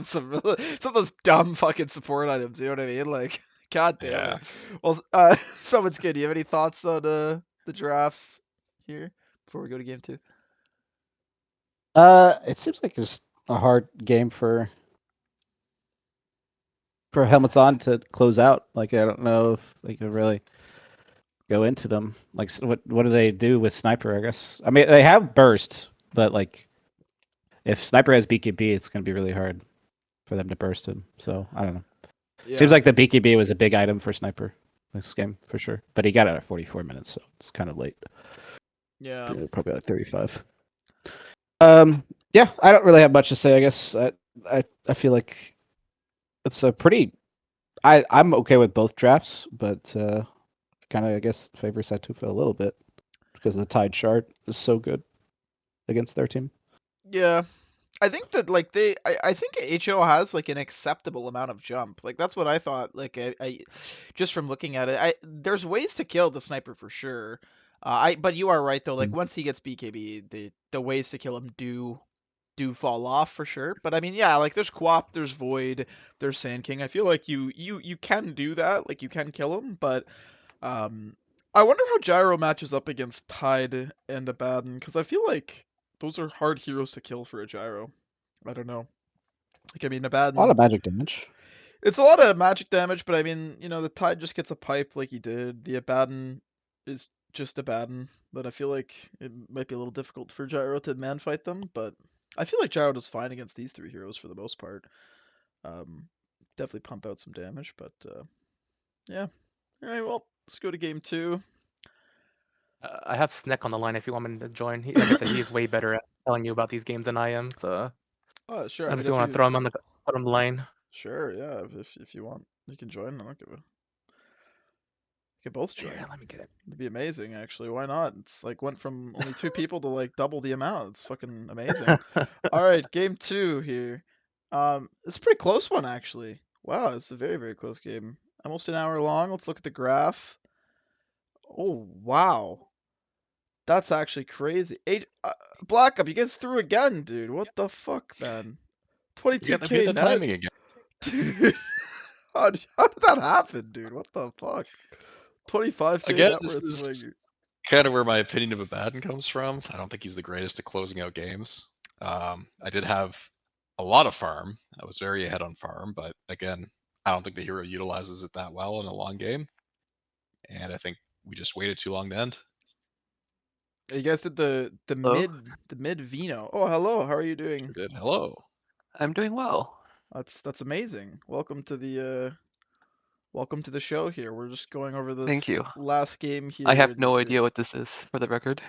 some of those dumb fucking support items. You know what I mean? Like, god damn Yeah. it. Well, someone's good. Do you have any thoughts on the drafts here before we go to game 2? It seems like it's a hard game for Helmets On to close out. Like, I don't know if they could really go into them. Like, what do they do with Sniper, I guess? I mean, they have Burst, but, like, if Sniper has BKB, it's going to be really hard for them to burst him. So, I don't know. Yeah. Seems like the BKB was a big item for Sniper this game, for sure. But he got it at 44 minutes, so it's kind of late. Yeah. Probably like 35. Yeah, I don't really have much to say, I guess. I feel like it's a pretty... I'm okay with both drafts, but kind of, I guess, favor Satufa a little bit because the Tide Shard is so good against their team. Yeah. I think that like I think HO has like an acceptable amount of jump. Like that's what I thought. Like I just from looking at it, there's ways to kill the sniper for sure. But you are right though. Like Mm. once he gets BKB, the ways to kill him do fall off for sure. But I mean, yeah, like there's Quap, there's Void, there's Sand King. I feel like you can do that. Like you can kill him, but um, I wonder how Gyro matches up against Tide and Abaddon because I feel like those are hard heroes to kill for a Gyro. I don't know. Like I mean, A lot Abaddon, of magic damage. it's a lot of magic damage, but I mean, the Tide just gets a pipe like he did. The Abaddon is just Abaddon, but I feel like it might be a little difficult for Gyro to man fight them. But I feel like Gyro does fine against these three heroes for the most part. Um, Definitely pump out some damage, but yeah. All right, well, let's go to game two. I have Sneck on the line if you want me to join. Like I said, he's way better at telling you about these games than I am. So Oh, sure. I and mean, if you if want to you throw him on the put him on the line. sure, yeah, if you want, you can join. I don't give a. You can both Here, join. let me get it. It'd be amazing, actually. Why not? It's like went from only two people to like double the amount. It's fucking amazing. All right, game two here. It's a pretty close one actually. Wow, it's a very very close game. Almost an hour long. Let's look at the graph. Oh wow, that's actually crazy. Black Up, you get through again, dude. What the fuck, man? You gotta beat 22k the net, timing again. dude. How did that happen, dude? What the fuck? 25k Again, net this worth is swing. kind of where my opinion of Abaddon comes from. I don't think he's the greatest at closing out games. I did have a lot of farm. I was very ahead on farm, but again, I don't think the hero utilizes it that well in a long game. And I think we just waited too long to end. You guys did the Hello, mid Vino. Oh, hello. How are you Sure doing? did. Hello. I'm doing well. That's amazing. Welcome to the show here. We're just going over Thank this you. last game I here have in the no idea series. what this is, for the record.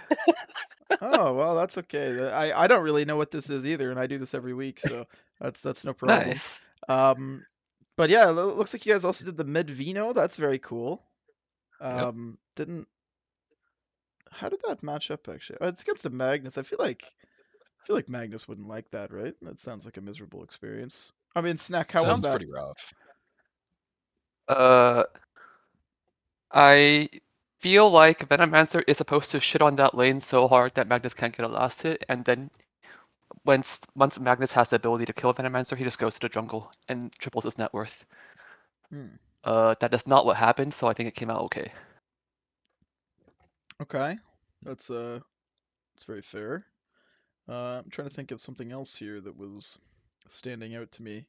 Oh, well, that's okay. I don't really know what this is either, and I do this every week, so that's no problem. Nice. Um, but yeah, looks like you guys also did the mid Vino. That's very cool. Yep. Didn't How did that match up actually? Oh, it's against the Magnus. I feel like Magnus wouldn't like that, right? That sounds like a miserable experience. I mean, Snack, how was Sounds that? pretty rough. Uh, I feel like Venomancer is supposed to shit on that lane so hard that Magnus can't get a last hit, and then once Magnus has the ability to kill Venomancer, he just goes to the jungle and triples his net worth. Hmm. That is not what happened, so I think it came out okay. Okay, that's very fair. I'm trying to think of something else here that was standing out to me.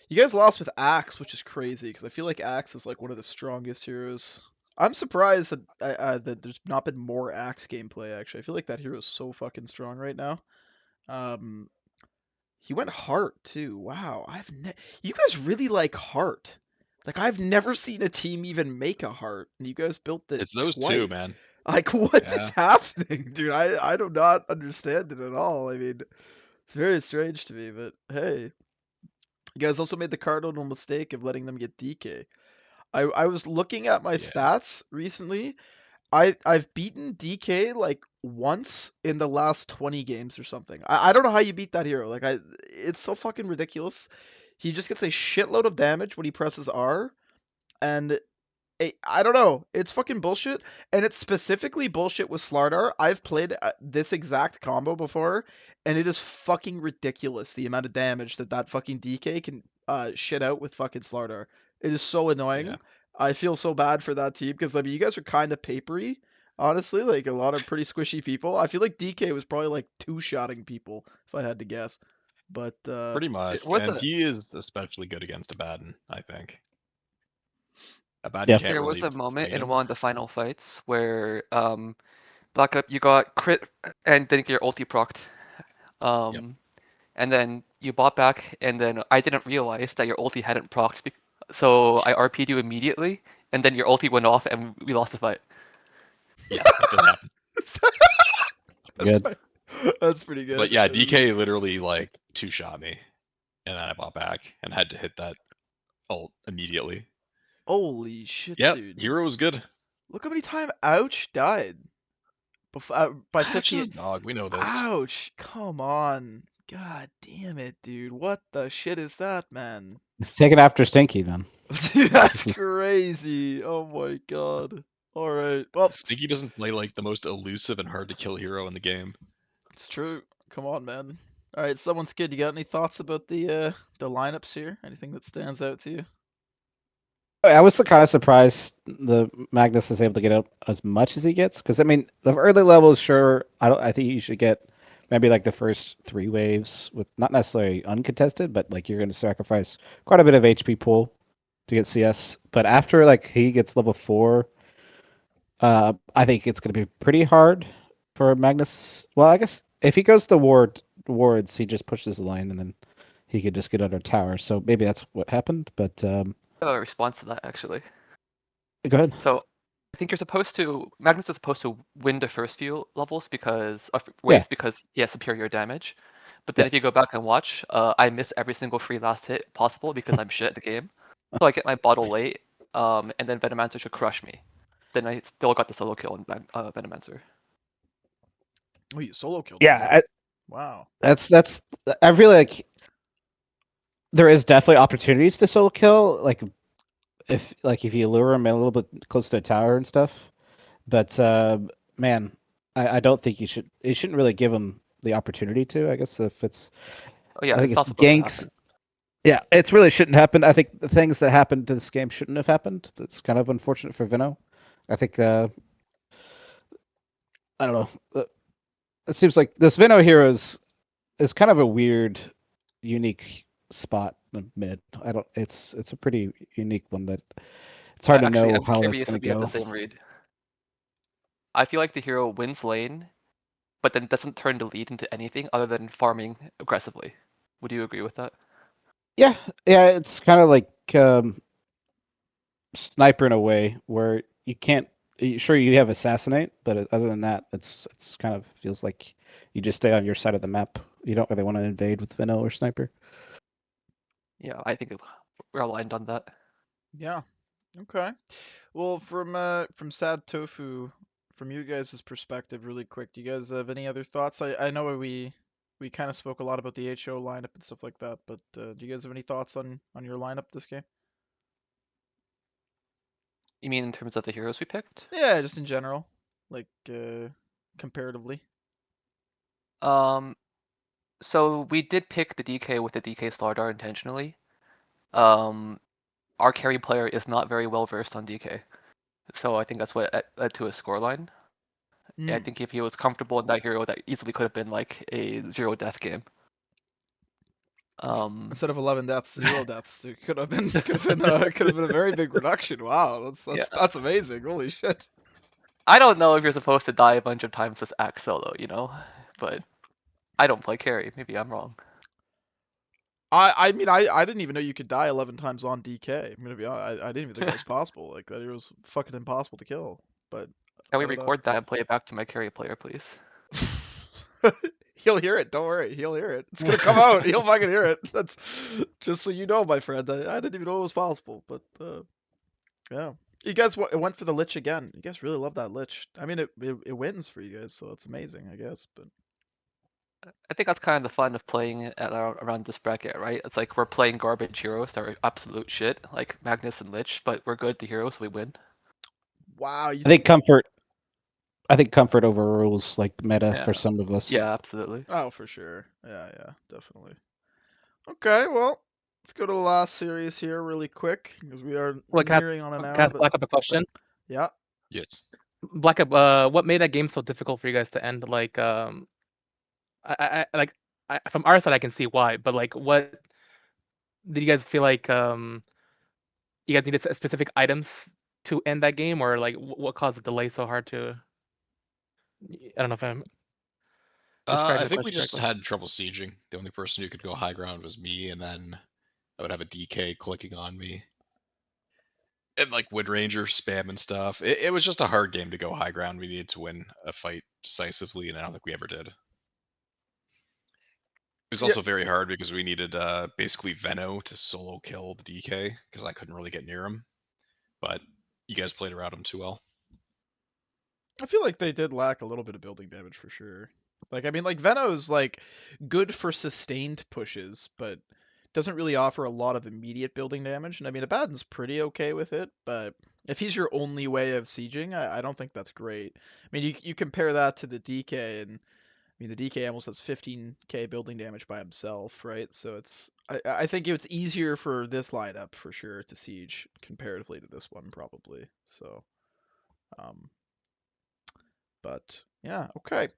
You guys lost with Axe, which is crazy because I feel like Axe is like one of the strongest heroes. I'm surprised that that there's not been more Axe gameplay. Actually, I feel like that hero is so fucking strong right now. Um, He went Heart too. Wow, you guys really like Heart. Like I've never seen a team even make a Heart, and you guys built it It's those two, twice. man. Like what is Yeah. happening, dude? I do not understand it at all. I mean, it's very strange to me, but hey, you guys also made the cardinal mistake of letting them get DK. I was looking at my Yeah. stats recently. I've beaten DK like once in the last 20 games or something. I don't know how you beat that hero. Like it's so fucking ridiculous. He just gets a shitload of damage when he presses R, and I don't know. It's fucking bullshit, and it's specifically bullshit with Slardar. I've played this exact combo before, and it is fucking ridiculous the amount of damage that fucking DK can shit out with fucking Slardar. It is so Yeah. annoying. I feel so bad for that team because I mean you guys are kind of papery, honestly. Like a lot of pretty squishy people. I feel like DK was probably like two-shotting people if I had to guess. But Pretty much. It was And a he is especially good against Abaddon, I think. Abaddon Yeah. can't there was really a moment fight in him. one of the final fights where Black Up, you got crit and didn't get your ulti procced. Yep. And then you bought back, and then I didn't realize that your ulti hadn't procced, so I RP'd you immediately, and then your ulti went off, and we lost the fight. Yes, that did happen. that's Good. that's pretty But good. yeah, DK literally like two-shot me, and then I bought back and had to hit that ult immediately. Holy shit, Yep, dude. hero was good. Look how many times Ouch died. By Patch is 50. a dog. We know this. Ouch! Come on. God damn it, dude. What the shit is that, man? It's taken after Stinky then. Dude, that's This is- crazy. Oh my god. All right. Well, Stinky doesn't play like the most elusive and hard to kill hero in the game. it's true. Come on, man. All right, someone's kid. You got any thoughts about the lineups here? Anything that stands out to you? I was kind of surprised the Magnus is able to get out as much as he gets, because I mean the early levels, sure. I think you should get maybe like the first 3 waves with not necessarily uncontested, but like you're going to sacrifice quite a bit of HP pool to get CS. But after like he gets level 4, I think it's going to be pretty hard for Magnus. Well, I guess if he goes to wards, he just pushes the lane and then he could just get under tower. So maybe that's what happened. But I have a response to that actually. go ahead. So I think Magnus is supposed to win the first few levels because of Yeah. waves because he has superior damage. But then Yeah. if you go back and watch, I miss every single free last hit possible because I'm shit at the game. So I get my bottle late, and then Venomancer should crush me. Then I still got the solo kill on Venomancer. Oh, you solo killed. Yeah, Wow. that's I feel like there is definitely opportunities to solo kill, like if you lure him a little bit close to a tower and stuff. But man, I don't think you shouldn't really give him the opportunity to. I guess if it's Oh yeah, I think it's it's not supposed to ganks. happen. Yeah, it really shouldn't happen. I think the things that happened to this game shouldn't have happened. That's kind of unfortunate for Vino. I think I don't know. It seems like this Vino hero is kind of a weird, unique spot in mid. I don't. It's a pretty unique one that it's hard to Actually, know I'm how that's curious gonna if we have the go. same read. I feel like the hero wins lane, but then doesn't turn the lead into anything other than farming aggressively. Would you agree with that? Yeah, yeah. It's kind of like sniper in a way where you can't. Sure, you have assassinate, but other than that, it's kind of feels like you just stay on your side of the map. You don't really want to invade with Vino or sniper. Yeah, I think we're aligned on that. Yeah. Okay. Well, from Sad Tofu, from you guys' perspective, really quick, do you guys have any other thoughts? I know we kind of spoke a lot about the HO lineup and stuff like that, but do you guys have any thoughts on your lineup this game? You mean in terms of the heroes we picked? Yeah, just in general, like comparatively. Um, so we did pick the DK with the DK Slardar intentionally. Our carry player is not very well versed on DK, so I think that's what led to his scoreline. I Mm. think if he was comfortable in that hero, that easily could have been like a 0 death game. Instead of 11 deaths, 0 deaths. It could have been could have been a very big reduction. Wow, Yeah. that's amazing. Holy shit. I don't know if you're supposed to die a bunch of times as axe solo, you know, but I don't play carry. Maybe I'm wrong. I mean I didn't even know you could die 11 times on DK. I'm gonna be honest. I didn't even think it was possible. Like that it was fucking impossible to kill. But Can we I don't know. record that and play it back to my carry player, please? He'll hear it. Don't worry. He'll hear it. It's gonna come out. He'll fucking hear it. That's just so you know, my friend. I didn't even know it was possible. But yeah, you guys went for the Lich again. You guys really love that Lich. I mean, it wins for you guys, so it's amazing, I guess. But I think that's kind of the fun of playing around this bracket, right? It's like we're playing garbage heroes that are absolute shit, like Magnus and Lich, but we're good at the heroes, so we win. wow, you I think comfort. I think comfort overrules like meta Yeah. for some of us. Yeah, absolutely. Oh, for sure. Yeah, definitely. Okay, well, let's go to the last series here really quick because we are Wait, nearing on an can I hour. ask But Black Up a question? yeah, Yes. Black Up, what made that game so difficult for you guys to end? Like, from our side, I can see why, but like, what did you guys feel like? You guys needed specific items to end that game, or like, what caused the delay so hard to? I don't know if I'm describing I the think we question just correctly. had trouble sieging. The only person who could go high ground was me, and then I would have a DK clicking on me. And like Wood Ranger spam and stuff. It was just a hard game to go high ground. We needed to win a fight decisively, and I don't think we ever did. It was Yeah. also very hard because we needed basically Veno to solo kill the DK because I couldn't really get near him. But you guys played around him too well. I feel like they did lack a little bit of building damage for sure. Like, I mean, like Veno's like good for sustained pushes, but doesn't really offer a lot of immediate building damage. And I mean, Abaddon's pretty okay with it, but if he's your only way of sieging, I don't think that's great. I mean, you compare that to the DK, and I mean, the DK almost has 15k building damage by himself, right? So I think it's easier for this lineup for sure to siege comparatively to this one probably. So, um, but yeah, okay.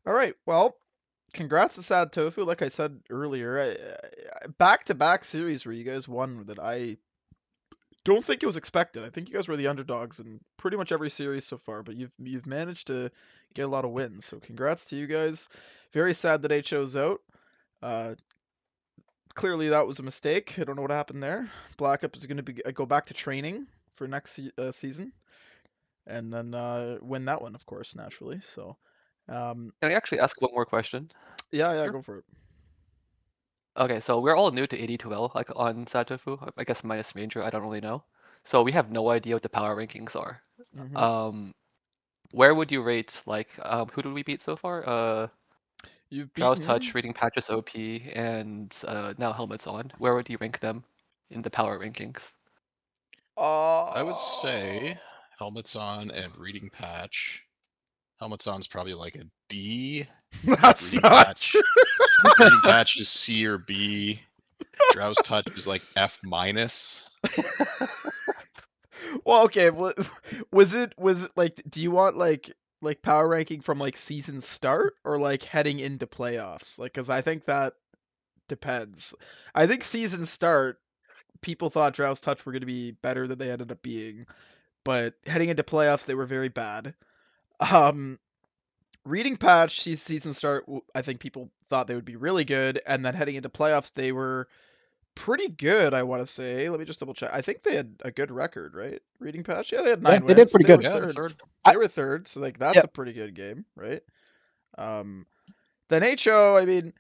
All right. Well, congrats to Sad Tofu. Like I said earlier, back-to-back series where you guys won that I don't think it was expected. I think you guys were the underdogs in pretty much every series so far, but you've managed to get a lot of wins. So congrats to you guys. Very sad that HO's out. Uh, Clearly that was a mistake. I don't know what happened there. Black Up is going to be go back to training for next season, and then win that one, of course, naturally. So, Can I actually ask one more question? yeah, Sure. go for it. Okay, so we're all new to AD2L, like on Satofu. I guess minus Ranger, I don't really know. So we have no idea what the power rankings are. Mhm. Where would you rate, like, who did we beat so far? You've Drow's beaten Touch, him. Reading Patches OP, and now Helmet's On. Where would you rank them in the power rankings? I would say Helmet's On and Reading Patch. Helmet's On's probably like a D. That's Reading not Patch. true. Reading Patch is C or B. Drow's Touch is like F minus. Well, okay. Was it like? Do you want like power ranking from like season start or like heading into playoffs? Like, because I think that depends. I think season start, people thought Drow's Touch were going to be better than they ended up being, but heading into playoffs, they were very bad. Um, Reading Patch season start, I think people thought they would be really good, and then heading into playoffs, they were pretty good, I want to say. Let me just double check. I think they had a good record, right? Reading Patch? Yeah, they had Yeah, 9 they did wins. pretty They were good. Yeah, third. third. They were third, so like that's Yep. a pretty good game, right? Then HO, I mean,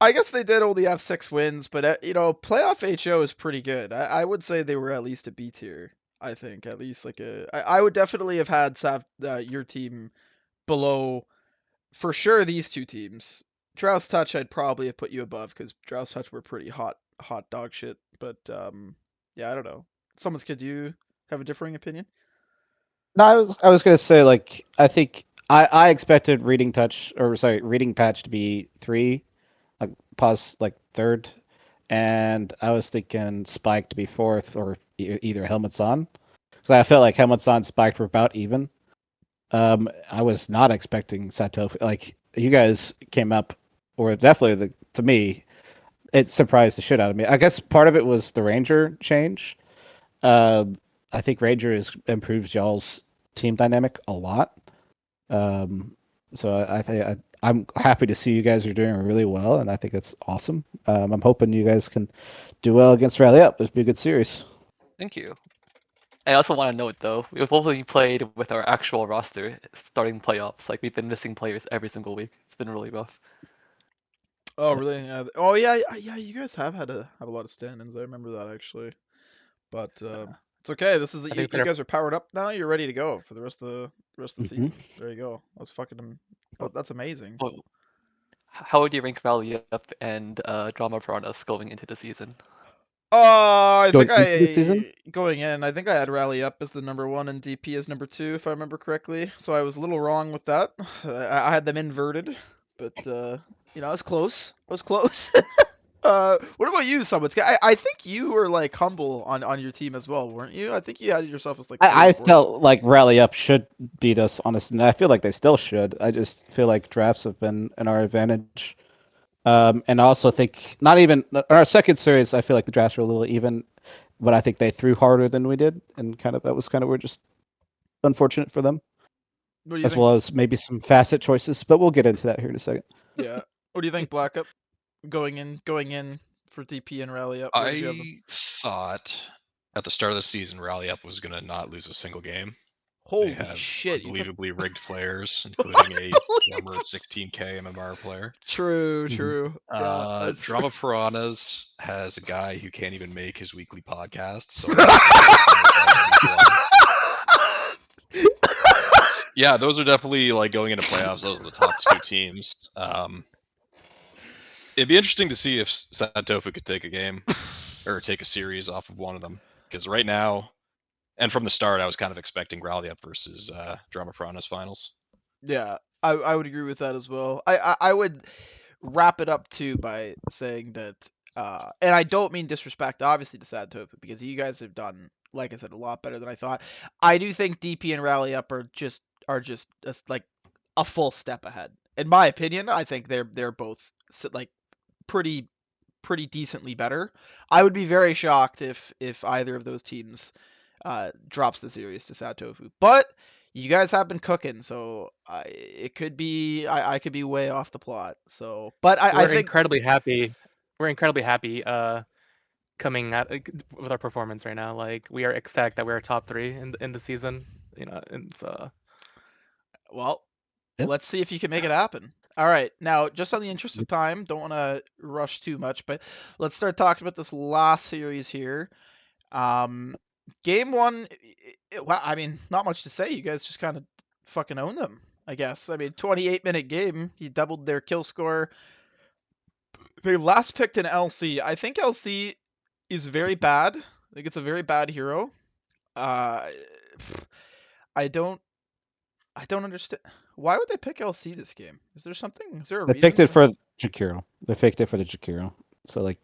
I guess they did only have 6 wins, but playoff HO is pretty good. I would say they were at least a B tier. I think at least like I would definitely have had your team below for sure these two teams. Drouse Touch, I'd probably have put you above because Drouse Touch were pretty hot dog shit. But yeah, I don't know. Could you have a differing opinion? No, I was gonna say like I think I expected reading patch to be 3, like pause like third, and I was thinking Spike to be 4th or either Helmets On, because I felt like Helmets On Spike were about even. I was not expecting Sato. Like you guys came up, or definitely to me, it surprised the shit out of me. I guess part of it was the Ranger change. Um, I think Ranger improves y'all's team dynamic a lot. Um, so I think I'm happy to see you guys are doing really well, and I think that's awesome. I'm hoping you guys can do well against Rally Up. This will be a good series. Thank you. I also want to note though, we've only played with our actual roster starting playoffs. Like we've been missing players every single week. It's been really rough. Oh really? Yeah. Oh yeah. You guys have a lot of stand-ins. I remember that actually. But it's okay. This is I you, think you they're. guys are powered up now. You're ready to go for the rest of the Hmm. season. There you go. That's fucking. Oh, that's amazing. Well, how would you rank Rally Up and Drama Piranhas going into the season? I think Going into the season, going in. I think I had Rally Up as the number one and DP as number two, if I remember correctly. So I was a little wrong with that. I had them inverted, but I was close. I was close. What about you, Summits? I think you were like humble on your team as well, weren't you? I think you had yourself as like third or I fourth. felt like Rally Up should beat us, honestly, and I feel like they still should. I just feel like drafts have been in our advantage. And I also think not even in our second series, I feel like the drafts were a little even, but I think they threw harder than we did, and that was kind of we're just unfortunate for them, What do you as think? well as maybe some facet choices. But we'll get into that here in a second. Yeah. What do you think, Black Up? Going in for DP and Rally Up. Where did you have them? I thought at the start of the season, Rally Up was gonna not lose a single game. They Holy have shit! You took. unbelievably rigged players, including a former 16k MMR player. True, Mhm. true. Yeah, that's Drama Piranhas has a guy who can't even make his weekly podcast, so Yeah, those are definitely like going into playoffs. Those are the top two teams. It'd be interesting to see if Santofa could take a game or take a series off of one of them. Because right now, and from the start, I was kind of expecting Rally Up versus Drama Piranhas finals. Yeah, I would agree with that as well. I would wrap it up too by saying that, and I don't mean disrespect, obviously, to Sad Tofu, because you guys have done, like I said, a lot better than I thought. I do think DP and Rally Up are just like a full step ahead. In my opinion, I think they're both like pretty decently better. I would be very shocked if either of those teams drops the series to Sad Tofu. But you guys have been cooking, so it could be I could be way off the plot. So, but I We're think incredibly happy. We're incredibly happy coming at with our performance right now. Like we are ecstatic that we're top 3 in the season. You know, and well, Yep. let's see if you can make it happen. All right, now just on the interest of time, don't want to rush too much, but let's start talking about this last series here. Um, game one, well, I mean, not much to say. You guys just kind of fucking own them, I guess. I mean, 28-minute game. You doubled their kill score. They last picked an LC. I think LC is very bad. I think it's a very bad hero. Uh, I don't, I don't understand. Why would they pick LC this game? Is there something? Is there a They reason? picked it for Jakiro. They picked it for the Jakiro. So like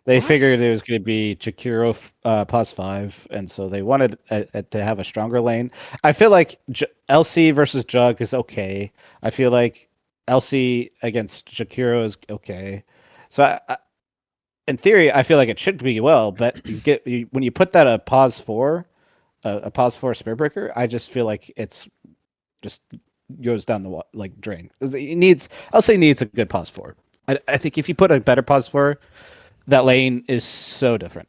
they What? figured it was going to be Jakiro +5, and so they wanted to have a stronger lane. I feel like LC versus Jug is okay. I feel like LC against Jakiro is okay. So in theory, I feel like it should be well, but when you put that a +4, a +4 Spirit Breaker, I just feel like it's just goes down the like drain. It needs LC needs a good +4. I think if you put a better +4, that lane is so different.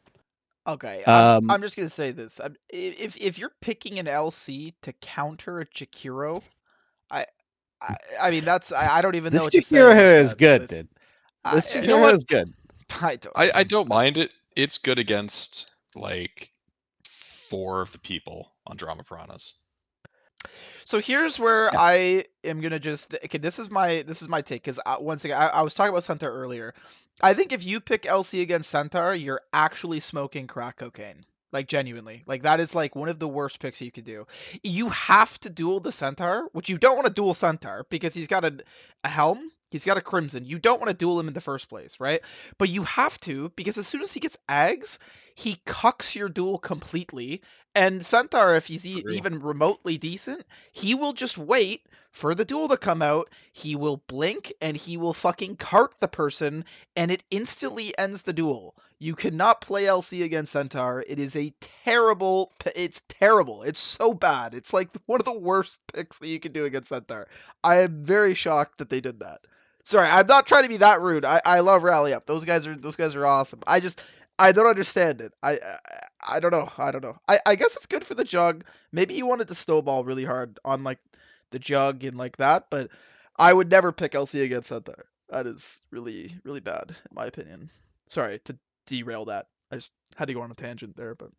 Okay, Um, I'm just gonna say this. If you're picking an LC to counter a Jakiro, I I mean I don't even know this what to say about Jakiro is that. good, That's dude. This you know Jakiro what? is good. I don't. I don't mind it. It's good against like 4 of the people on Drama Piranhas. So here's where Yeah. I am gonna just okay. This is my take because once again I was talking about Centaur earlier. I think if you pick LC against Centaur, you're actually smoking crack cocaine. Like genuinely, like that is like one of the worst picks you could do. You have to duel the Centaur, which you don't want to duel Centaur because he's got a helm, he's got a crimson. You don't want to duel him in the first place, right? But you have to because as soon as he gets Ags, he cucks your duel completely. And Centaur, if he's True. even remotely decent, he will just wait for the duel to come out. He will blink and he will fucking cart the person, and it instantly ends the duel. You cannot play LC against Centaur. It is a terrible. It's terrible. It's so bad. It's like one of the worst picks that you can do against Centaur. I am very shocked that they did that. Sorry, I'm not trying to be that rude. I love Rally Up. Those guys are awesome. I don't understand it. I don't know. I don't know. I guess it's good for the Jug. Maybe you wanted to snowball really hard on like the Jug and like that, but I would never pick LC against Centaur. That is really really bad in my opinion. Sorry to derail that. I just had to go on a tangent there, but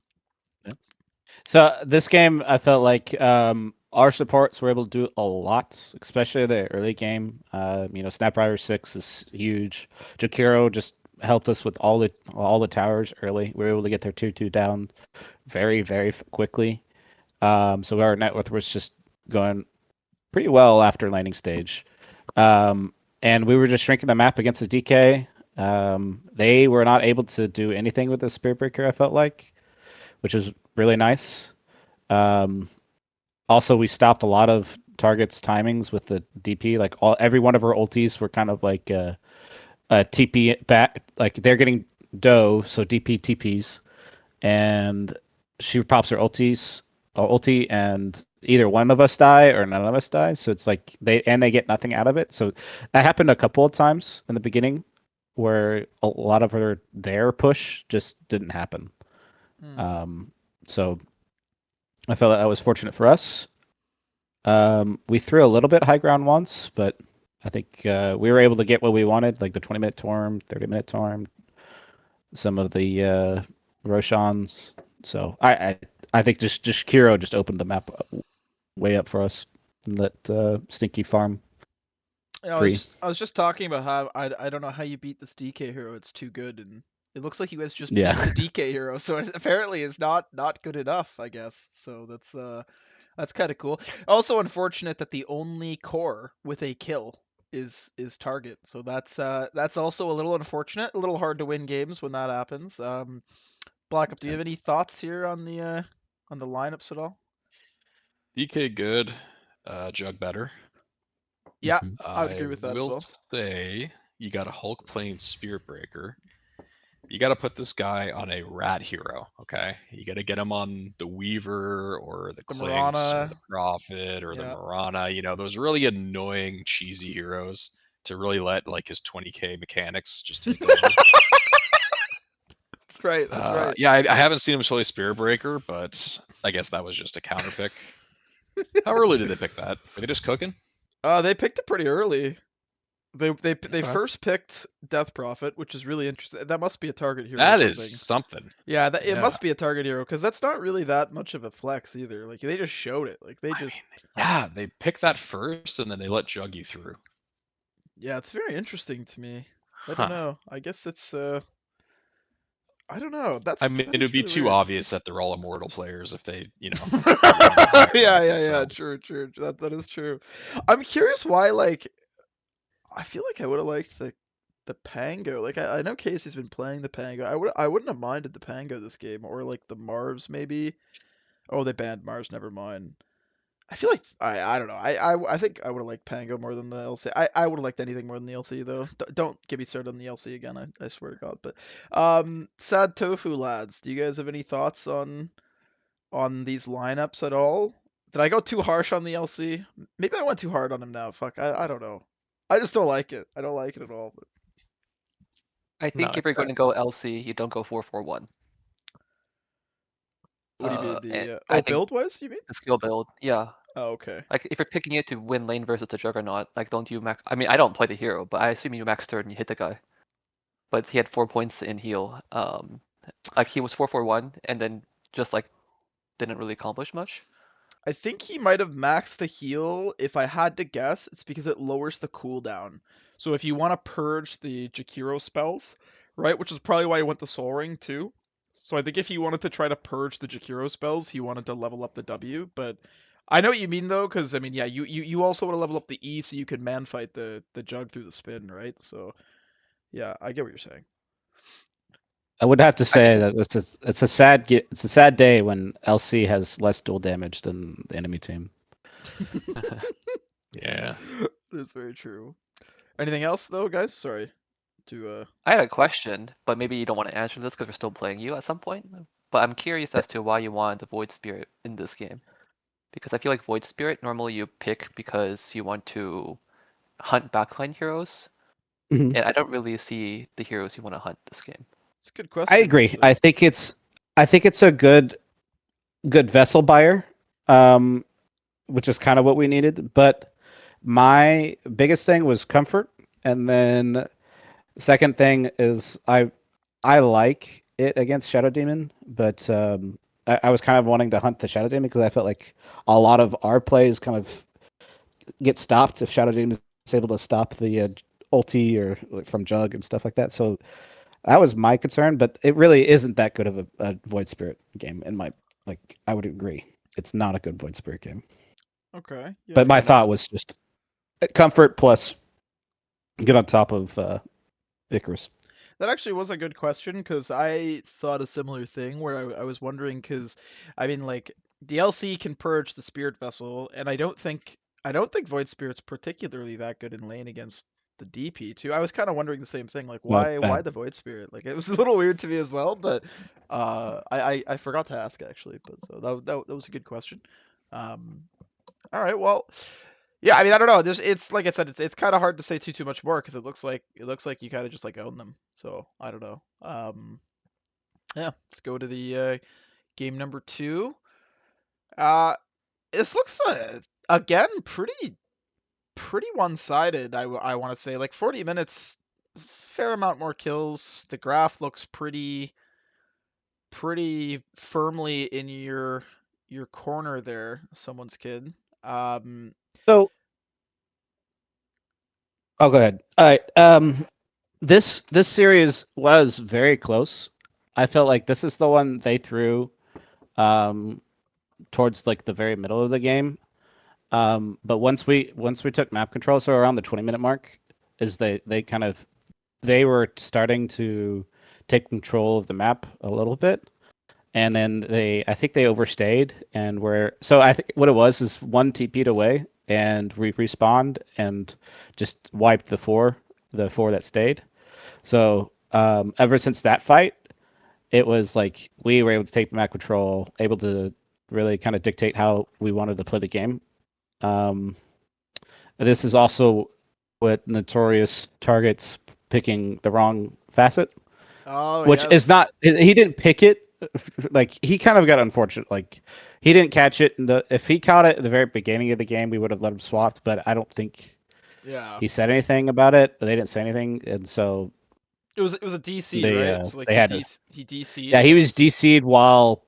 So this game, I felt like our supports were able to do a lot, especially the early game. Snap 6 is huge. Jakiro just helped us with all the towers early. We were able to get their 2-2 down very, very quickly. So our net worth was just going pretty well after landing stage. And we were just shrinking the map against the DK. They were not able to do anything with the Spirit Breaker, I felt like, which was really nice. Also, we stopped a lot of targets' timings with the DP. Like every one of our ultis were kind of like a TP back. Like they're getting dough, so DP TPs, and she pops her ulti, and either one of us die or none of us die. So it's like they get nothing out of it. So that happened a couple of times in the beginning, where a lot of their push just didn't happen. So I felt that was fortunate for us. We threw a little bit high ground once, but I think we were able to get what we wanted, like the 20-minute Torm, 30-minute Torm, some of the Roshans. So I think just Kiro just opened the map way up for us and let Stinky farm. You know, Free. I was just talking about how I don't know how you beat this DK hero. It's too good, and it looks like you guys just Yeah. beat the DK hero. So apparently it's not good enough, I guess. So that's kind of cool. Also unfortunate that the only core with a kill is target. So that's also a little unfortunate. A little hard to win games when that happens. Blackup, do you have any thoughts here on the lineups at all? DK good, Jug better. Yeah, Mhm. I would I agree with that as will well. say you got a Hulk playing Spirit Breaker. You got to put this guy on a rat hero, okay? You got to get him on the Weaver or the The Clinks or Mirana, the Prophet or the yeah. Marana, those really annoying, cheesy heroes to really let like his 20k mechanics just take over. That's right. That's right. Yeah, I haven't seen him play Spirit Breaker, but I guess that was just a counter pick. How early did they pick that? Are they just cooking? They picked it pretty early. They Okay. first picked Death Prophet, which is really interesting. That must be a target hero or That is something. something. Yeah, it Yeah. must be a target hero because that's not really that much of a flex either. Like they just showed it. Like they I just mean, yeah, they picked that first and then they let Jug you through. yeah, it's very interesting to me. I don't Huh. know. I guess it's I don't know. I mean, That it would is be really too weird. obvious that they're all immortal players if they, had one higher Yeah, bracket. yeah, yeah. So True, true. That is true. I'm curious why. Like I feel like I would have liked the Pango. Like I know Casey's been playing the Pango. I wouldn't have minded the Pango this game or like the Marvs maybe. Oh, they banned Mars. Never mind. I feel like I don't know. I think I would have liked Pango more than the LC. I would have liked anything more than the LC though. Don't get me started on the LC again. I swear to God. But Sad Tofu lads, do you guys have any thoughts on these lineups at all? Did I go too harsh on the LC? Maybe I went too hard on him now. Fuck. I don't know. I just don't like it. I don't like it at all. But I No, think if it's you're going to go LC, you don't go 4-4-1. what do you mean And the I oh think build wise? You mean? the skill build, yeah. Oh okay. Like if you're picking it to win lane versus a Juggernaut, like don't you max? I mean, I don't play the hero, but I assume you max third and you hit the guy. But he had 4 points in heal. Like he was 4-4-1, and then just like didn't really accomplish much. I think he might have maxed the heal. If I had to guess, it's because it lowers the cooldown. So if you want to purge the Jakiro spells, right, which is probably why he went the Soul Ring too. So I think if he wanted to try to purge the Jakiro spells, he wanted to level up the W. But I know what you mean though, because I mean, yeah, you also want to level up the E so you can man fight the Jug through the spin, right? So yeah, I get what you're saying. I would have to I think say that it's a sad day when LC has less dual damage than the enemy team. yeah. That is very true. Anything else though, guys? Sorry to I had a question, but maybe you don't want to answer this because we're still playing you at some point. But I'm curious as to why you wanted the Void Spirit in this game. Because I feel like Void Spirit normally you pick because you want to hunt backline heroes, Mhm. and I don't really see the heroes you want to hunt this game. It's a good question. I agree. Actually. I think it's a good vessel buyer, which is kind of what we needed. But my biggest thing was comfort, and then second thing is I like it against Shadow Demon, but I was kind of wanting to hunt the Shadow Demon because I felt like a lot of our plays kind of get stopped if Shadow Demon is able to stop the ulti or like, from Jug and stuff like that. So that was my concern, but it really isn't that good of a Void Spirit game. In my I would agree, it's not a good Void Spirit game. Okay. Yeah. But my Fair enough. thought was just comfort plus get on top of Icarus. That actually was a good question because I thought a similar thing where I was wondering because I mean like DLC can purge the spirit vessel and I don't think Void Spirit's particularly that good in lane against the DP too. I was kind of wondering the same thing like No, it's why bad. the Void Spirit? Like it was a little weird to me as well, but I forgot to ask actually, but so that was a good question. Um all right, well, yeah, I mean, I don't know. It's like I said, it's kind of hard to say too much more because it looks like you kind of just like own them. So I don't know. Yeah, let's go to the game number two. Uh, this looks again pretty one-sided. I want to say like 40 minutes, fair amount more kills. The graph looks pretty firmly in your corner there, someone's kid. So, oh, go ahead. All right. This series was very close. I felt like this is the one they threw um, towards like the very middle of the game. But once we took map control, so around the 20-minute mark, is they were starting to take control of the map a little bit, and then I think they overstayed and I think what it was is one TP'd away and we respawned and just wiped the four that stayed. So ever since that fight, it was like we were able to take map control, able to really kind of dictate how we wanted to play the game. Um, this is also what notorious targets picking the wrong facet, Oh which yes. is not. He didn't pick it. Like he kind of got unfortunate. Like he didn't catch it. If he caught it at the very beginning of the game, we would have let him swap. But I don't think Yeah. he said anything about it. They didn't say anything, and so It was a DC, they right? So like they had to. he DC'd Yeah, and he it was was DC'd while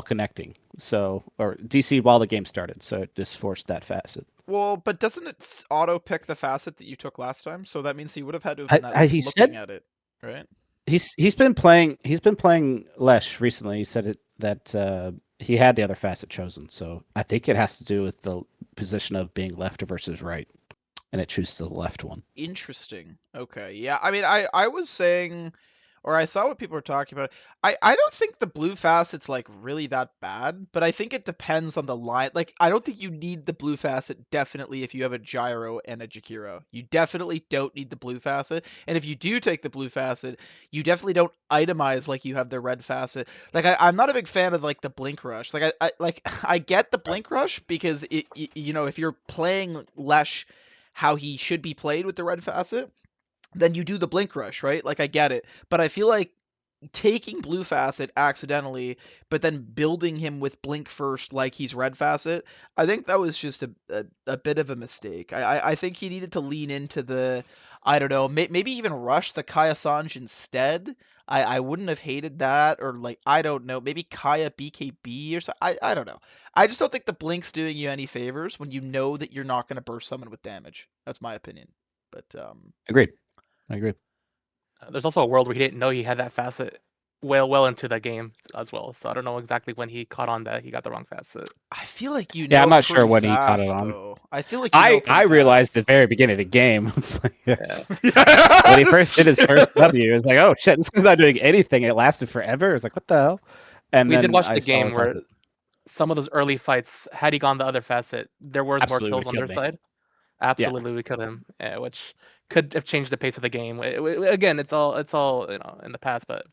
connecting. So or DC'd while the game started. So it just forced that facet. well, but doesn't it auto pick the facet that you took last time? So that means he would have had to have been at least He looking said at it, right? he's been playing less recently. He said that he had the other facet chosen, so I think it has to do with the position of being left versus right, and it chooses the left one. Interesting. Okay. Yeah. I mean, I was saying, or I saw what people were talking about. I don't think the blue facet's like really that bad, but I think it depends on the line. Like, I don't think you need the blue facet definitely if you have a gyro and a Jakiro. You definitely don't need the blue facet. And if you do take the blue facet, you definitely don't itemize like you have the red facet. Like, I'm not a big fan of like the blink rush. Like, I like I get the blink rush because you know, if you're playing Lesh how he should be played with the red facet, then you do the blink rush, right? Like I get it. But I feel like taking blue facet accidentally, but then building him with blink first like he's red facet, I think that was just a bit of a mistake. I think he needed to lean into the, I don't know, maybe even rush the Kaya Sanj instead. I wouldn't have hated that, or like I don't know, maybe Kaya BKB or so. I don't know. I just don't think the blink's doing you any favors when you know that you're not going to burst someone with damage. That's my opinion. But Agreed. I agree. There's also a world where he didn't know he had that facet well into the game as well. So I don't know exactly when he caught on that he got the wrong facet. I feel like you Yeah, I'm know not sure pretty when he caught it fast, on. though. I feel like you know I pretty realized fast. at the very beginning of the game. It's like, Yeah. when he first did his first W, it was like, oh shit, this guy's not doing anything. It lasted forever. It was like, what the hell? And We did then watch I the saw game it. where some of those early fights, had he gone the other facet, there was more Absolutely would kills have on killed their me. side. Yeah, Absolutely, we killed him, which could have changed the pace of the game. Again, it's all in the past, but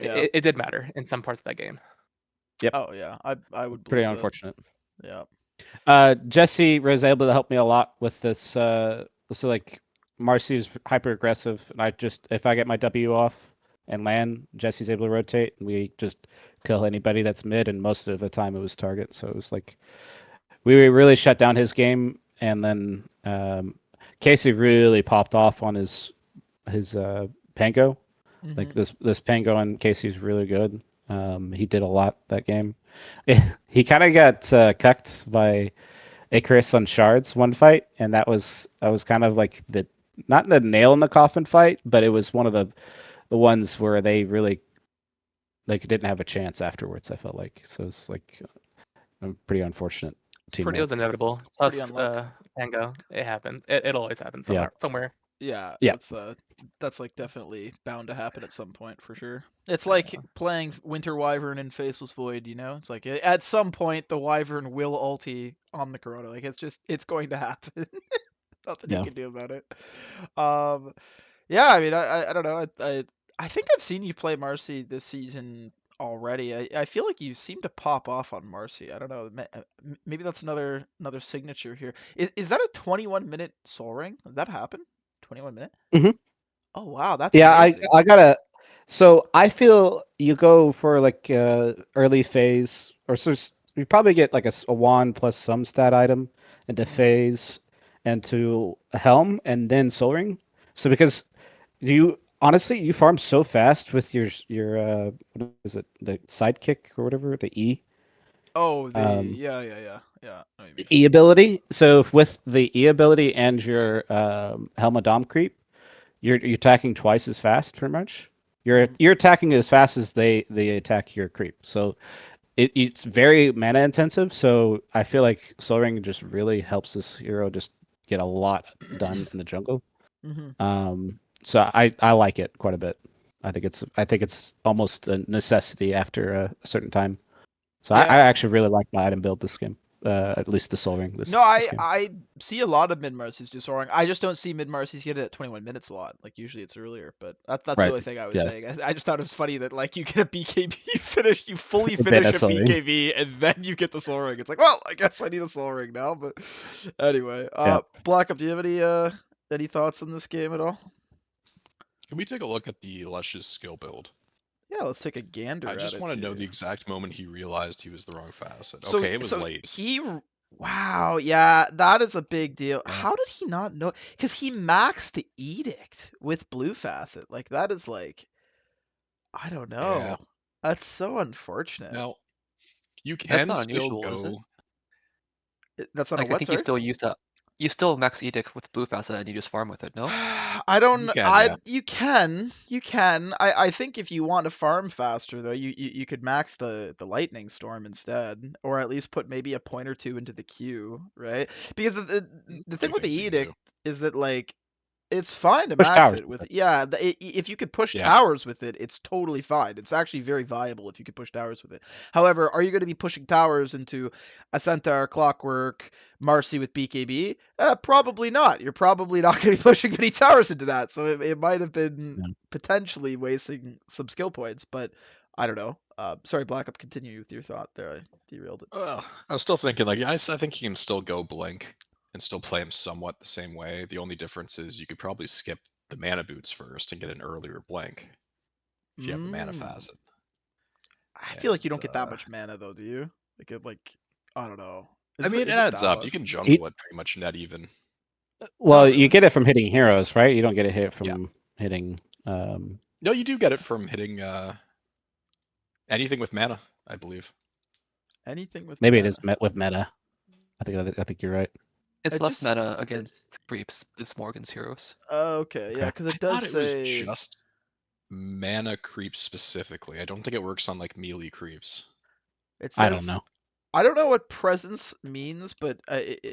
Yeah. it did matter in some parts of that game. yep. Oh yeah. I would Pretty believe that. unfortunate. Yeah. Jesse was able to help me a lot with this. So like Marcy's hyper aggressive, and I just if I get my W off and land, Jesse's able to rotate, and we just kill anybody that's mid. And most of the time it was target, so it was like we really shut down his game. And then Casey really popped off on his Pango. Like Hmm. this Pango on Casey's really good. He did a lot that game. He kind of got cucked by Icarus on shards one fight, and that was kind of like the not the nail in the coffin fight, but it was one of the ones where they really like didn't have a chance afterwards. I felt like so it's like a pretty unfortunate It's team It was wipe. inevitable. pretty Plus, unlucky. Tango, it happened. It always happens Yeah, somewhere. Yeah, yeah, that's like definitely bound to happen at some point for sure. It's like Uh, playing Winter Wyvern in Faceless Void, you know? It's like at some point the Wyvern will ulti on the Corona. Like it's going to happen. Nothing you yeah. can do about it. Um Yeah, I mean, I don't know. I think I've seen you play Marcy this season already. I feel like you seem to pop off on Marcy. I don't know. Maybe that's another signature here. Is that a 21-minute soul ring? Did that happen? 21 minute? hmm Oh wow, that's Yeah, amazing. I gotta. So I feel you go for like early phase, or you probably get like a wand plus some stat item into Mhm. phase, and to helm, and then soul ring. So because you honestly you farm so fast with your what is it, the sidekick or whatever, the E. Oh, the Um, yeah. I know what you mean. E ability. So with the E ability and your Helma Dom creep, you're attacking twice as fast, pretty much. You're attacking as fast as they attack your creep. So it's very mana intensive. So I feel like Soul Ring just really helps this hero just get a lot done in the jungle. Mm-hmm. So I like it quite a bit. I think it's almost a necessity after a certain time. So I Yeah. actually really like my item build this game. At least the Soul Ring this No, game. I see a lot of mid Marcy's do soaring. I just don't see mid Marcy's get it at 21 minutes a lot. Like usually it's earlier, but that's the Right. only thing I was Yeah. saying. I just thought it was funny that like you get a BKB finish, you fully Then finish a a Soul Ring. BKB, and then you get the soul ring. It's like, well, I guess I need a soul ring now. But anyway, Yeah. Black Up, do you have any thoughts on this game at all? Can we take a look at the Lesh's skill build? Yeah, let's take a I gander at just it want to know here. the exact moment he realized he was the wrong facet. So Okay, it was so late. he wow, yeah, that is a big deal. Yeah. How did he not know? Because he maxed the edict with blue facet. Like that is like I don't Yeah. know. That's so unfortunate. Now, you That's can not still unusual, is it? go. That's not a Like I what, think you sorry? still use that. You still max edict with blue facet and you just farm with it, no? I don't. You can, yeah. You can. I think if you want to farm faster though, you could max the lightning storm instead, or at least put maybe a point or two into the queue, right? Because the thing Two with the things you can do. edict is that like it's fine to Push max towers it with with it. yeah. If you could push Yeah. towers with it, it's totally fine. It's actually very viable if you could push towers with it. However, are you going to be pushing towers into a Centaur, Clockwork, Marcy with BKB? Probably not. You're probably not going to be pushing many towers into that. So it might have been Yeah. potentially wasting some skill points, but I don't know. Sorry, Black Up. Continue with your thought there. I derailed it. Well, I was still thinking, like, I think you can still go Blink and still play him somewhat the same way. The only difference is you could probably skip the mana boots first and get an earlier Blink if you have the mana facet. I feel like you And don't get that much mana though, do you? Like I don't know. I mean, it Is it adds that up. You much? can He- jungle it pretty much net even. Well, Oh, you really? get it from hitting heroes, right? You don't get it hit Yeah. from hitting. No, you do get it from hitting anything with mana, I believe. Anything with Maybe it mana. is met with meta. I think you're right. It's It less just meta against creeps. It's more against heroes. okay, yeah, Okay. because it I does thought it was say just mana creeps specifically. I don't think it works on like melee creeps. it I don't says know. I don't know what presence means, but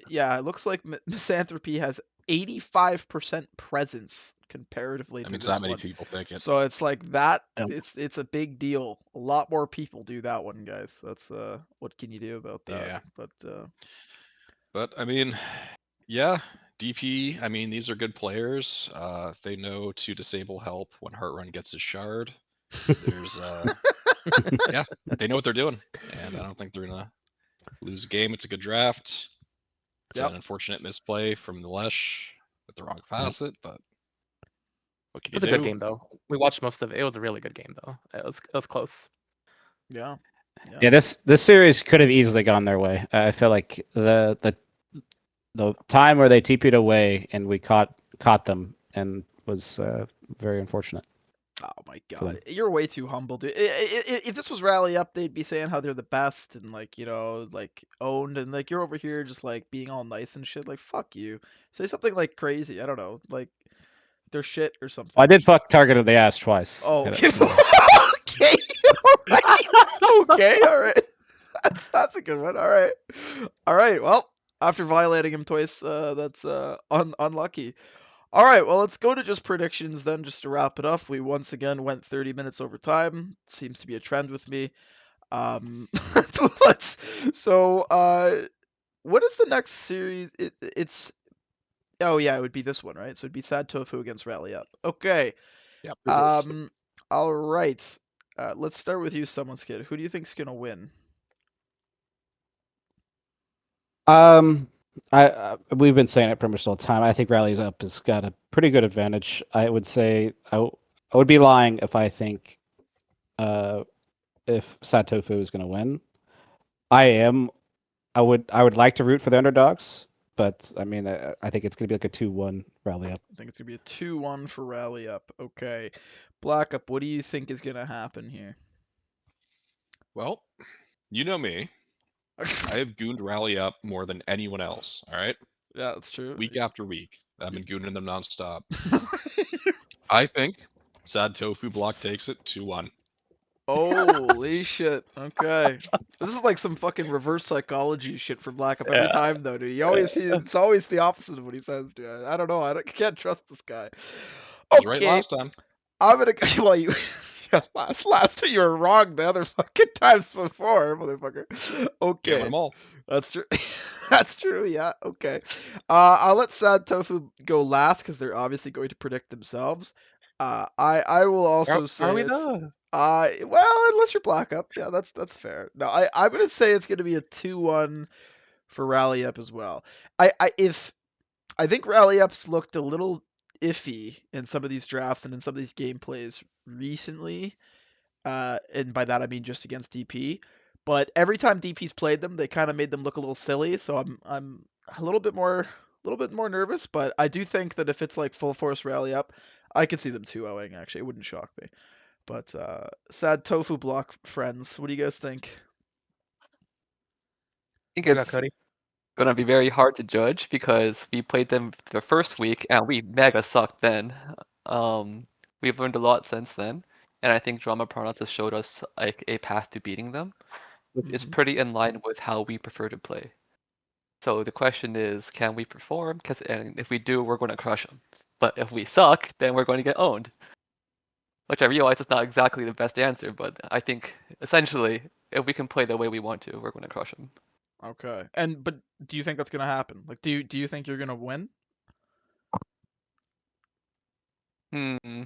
yeah, it looks like Misanthropy has 85% presence comparatively That to means that this many one. people pick it. So it's like that. Um, It's a big deal. A lot more people do that one, guys. That's what can you do about that? Yeah. But But I mean, yeah, DP, I mean, these are good players. They know to disable help when Heartrun gets his shard. There's yeah, they know what they're doing. And I don't think they're gonna lose a game. It's a good draft. It's yep. an unfortunate misplay from the Lesh with the wrong facet, but what can It you was a good do? game though. We watched most of it. It was a really good game though. It was close. Yeah. Yeah, this series could have easily gone their way. I feel like the time where they TP'd away and we caught them and was very unfortunate Oh my for god, them. you're way too humble, dude. If this was Rally Up, they'd be saying how they're the best and like like owned, and like you're over here just like being all nice and shit. Like fuck you. Say something like crazy. I don't know, like they're shit or Well, I something. did fuck targeted the ass twice. Oh, Gotta- okay, alright, okay, all right. That's a good one. All right. Well, after violating him twice, that's unlucky. All right, well, let's go to just predictions then, just to wrap it up. We once again went 30 minutes over time. Seems to be a trend with me. Let's. So, what is the next series? It's. Oh yeah, it would be this one, right? So it'd be Sad Tofu against Rally Up. Okay. Yep. All right. Let's start with you, someone's kid. Who do you think's gonna win? Um, we've been saying it pretty much the whole time. I think Rallies Up has got a pretty good advantage. I would say I would be lying if I think if Satofu is going to win. I am. I would like to root for the underdogs, but I mean I think it's going to be like a 2-1 Rally Up. I think it's gonna be a 2-1 for Rally Up. Okay. Black Up, what do you think is gonna happen here? Well, you know me. I have gooned Rally Up more than anyone else. All right, Yeah, that's true. week after week, I've been gooning them nonstop. I think Sad Tofu Block takes it 2-1. Holy shit. Okay. This is like some fucking reverse psychology shit for Black Up every Yeah. time though, dude. It's always the opposite of what he says, dude. I don't know. Can't trust this guy. I was right Okay, last time. I'm gonna well you yeah, last time you were wrong the other fucking times before, motherfucker. Can't Okay. win them all. That's true. That's true. Yeah. Okay. I'll let Sad Tofu go last because they're obviously going to predict themselves. I will also say Are we it's though? well, unless you're Black Up, yeah, that's fair. No, I'm gonna say it's gonna be a 2-1 for Rally Up as well. I think Rally Up's looked a little iffy in some of these drafts and in some of these gameplays recently. And by that I mean just against DP. But every time DP's played them, they kind of made them look a little silly. So I'm a little bit more nervous. But I do think that if it's like full force Rally Up, I could see them 2-0ing. Actually, it wouldn't shock me. But Sad Tofu Block friends, what do you guys think? think What do you got, it's Cody? gonna be very hard to judge because we played them the first week and we mega sucked then. We've learned a lot since then, and I think Drama Pronounce has showed us like a path to beating them, which is Mhm. pretty in line with how we prefer to play. So the question is, can we perform? And if we do, we're going to crush them. But if we suck, then we're going to get owned. Which I realize is not exactly the best answer, but I think essentially, if we can play the way we want to, we're going to crush them. Okay. But do you think that's gonna happen? Like, do you think you're gonna win? Hmm.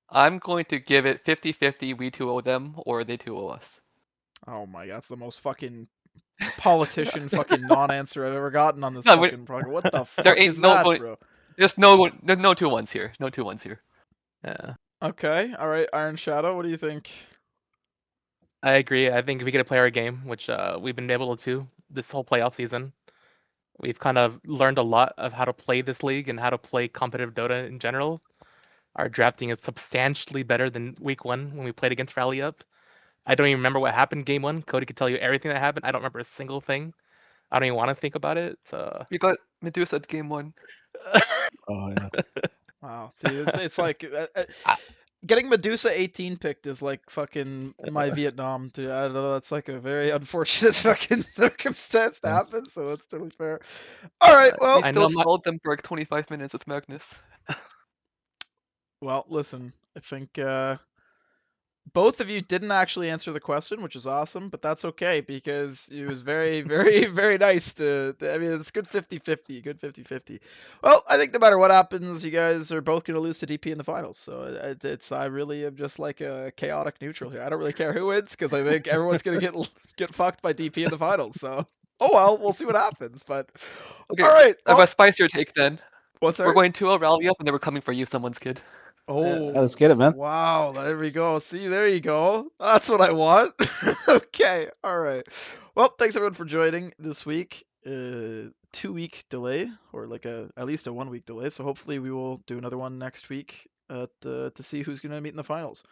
I'm going to give it 50-50. We 2-0 them, or they 2-0 us. Oh my god, that's the most fucking politician fucking non-answer I've ever gotten on this No, fucking program. What the there fuck ain't is no that, going. bro? There's no 2-1s here. No 2-1s here. Yeah, Okay, all right, Iron Shadow, what do you think? I agree. I think if we get to play our game, which we've been able to this whole playoff season, we've kind of learned a lot of how to play this league and how to play competitive Dota in general. Our drafting is substantially better than week one when we played against Rally Up. I don't even remember what happened game one. Cody could tell you everything that happened. I don't remember a single thing. I don't even want to think about it. You got Medusa at game one. Oh yeah. Wow, see, it's like getting Medusa 18 picked is like fucking my Vietnam, dude. I don't know, that's like a very unfortunate fucking circumstance to Yeah. happen, so that's totally fair. All right, We well, I still know my stalled them for like 25 minutes with Magnus. listen, I think both of you didn't actually answer the question, which is awesome, but that's okay because it was very, very, very nice I mean, it's good 50-50, good 50-50. Well, I think no matter what happens, you guys are both going to lose to DP in the finals. So I really am just like a chaotic neutral here. I don't really care who wins because I think everyone's going to get fucked by DP in the finals. So, oh well, we'll see what happens. But Okay, all right, I've well, got a spicier take then. what's We're our? going 2-0 rally up, and then we're coming for you, someone's kid. Oh, Let's get it, man. wow. There we go. See, there you go. That's what I want. Okay. All right. Well, thanks everyone for joining this week. 2-week delay, or like at least a 1-week delay. So hopefully we will do another one next week to see who's gonna meet in the finals.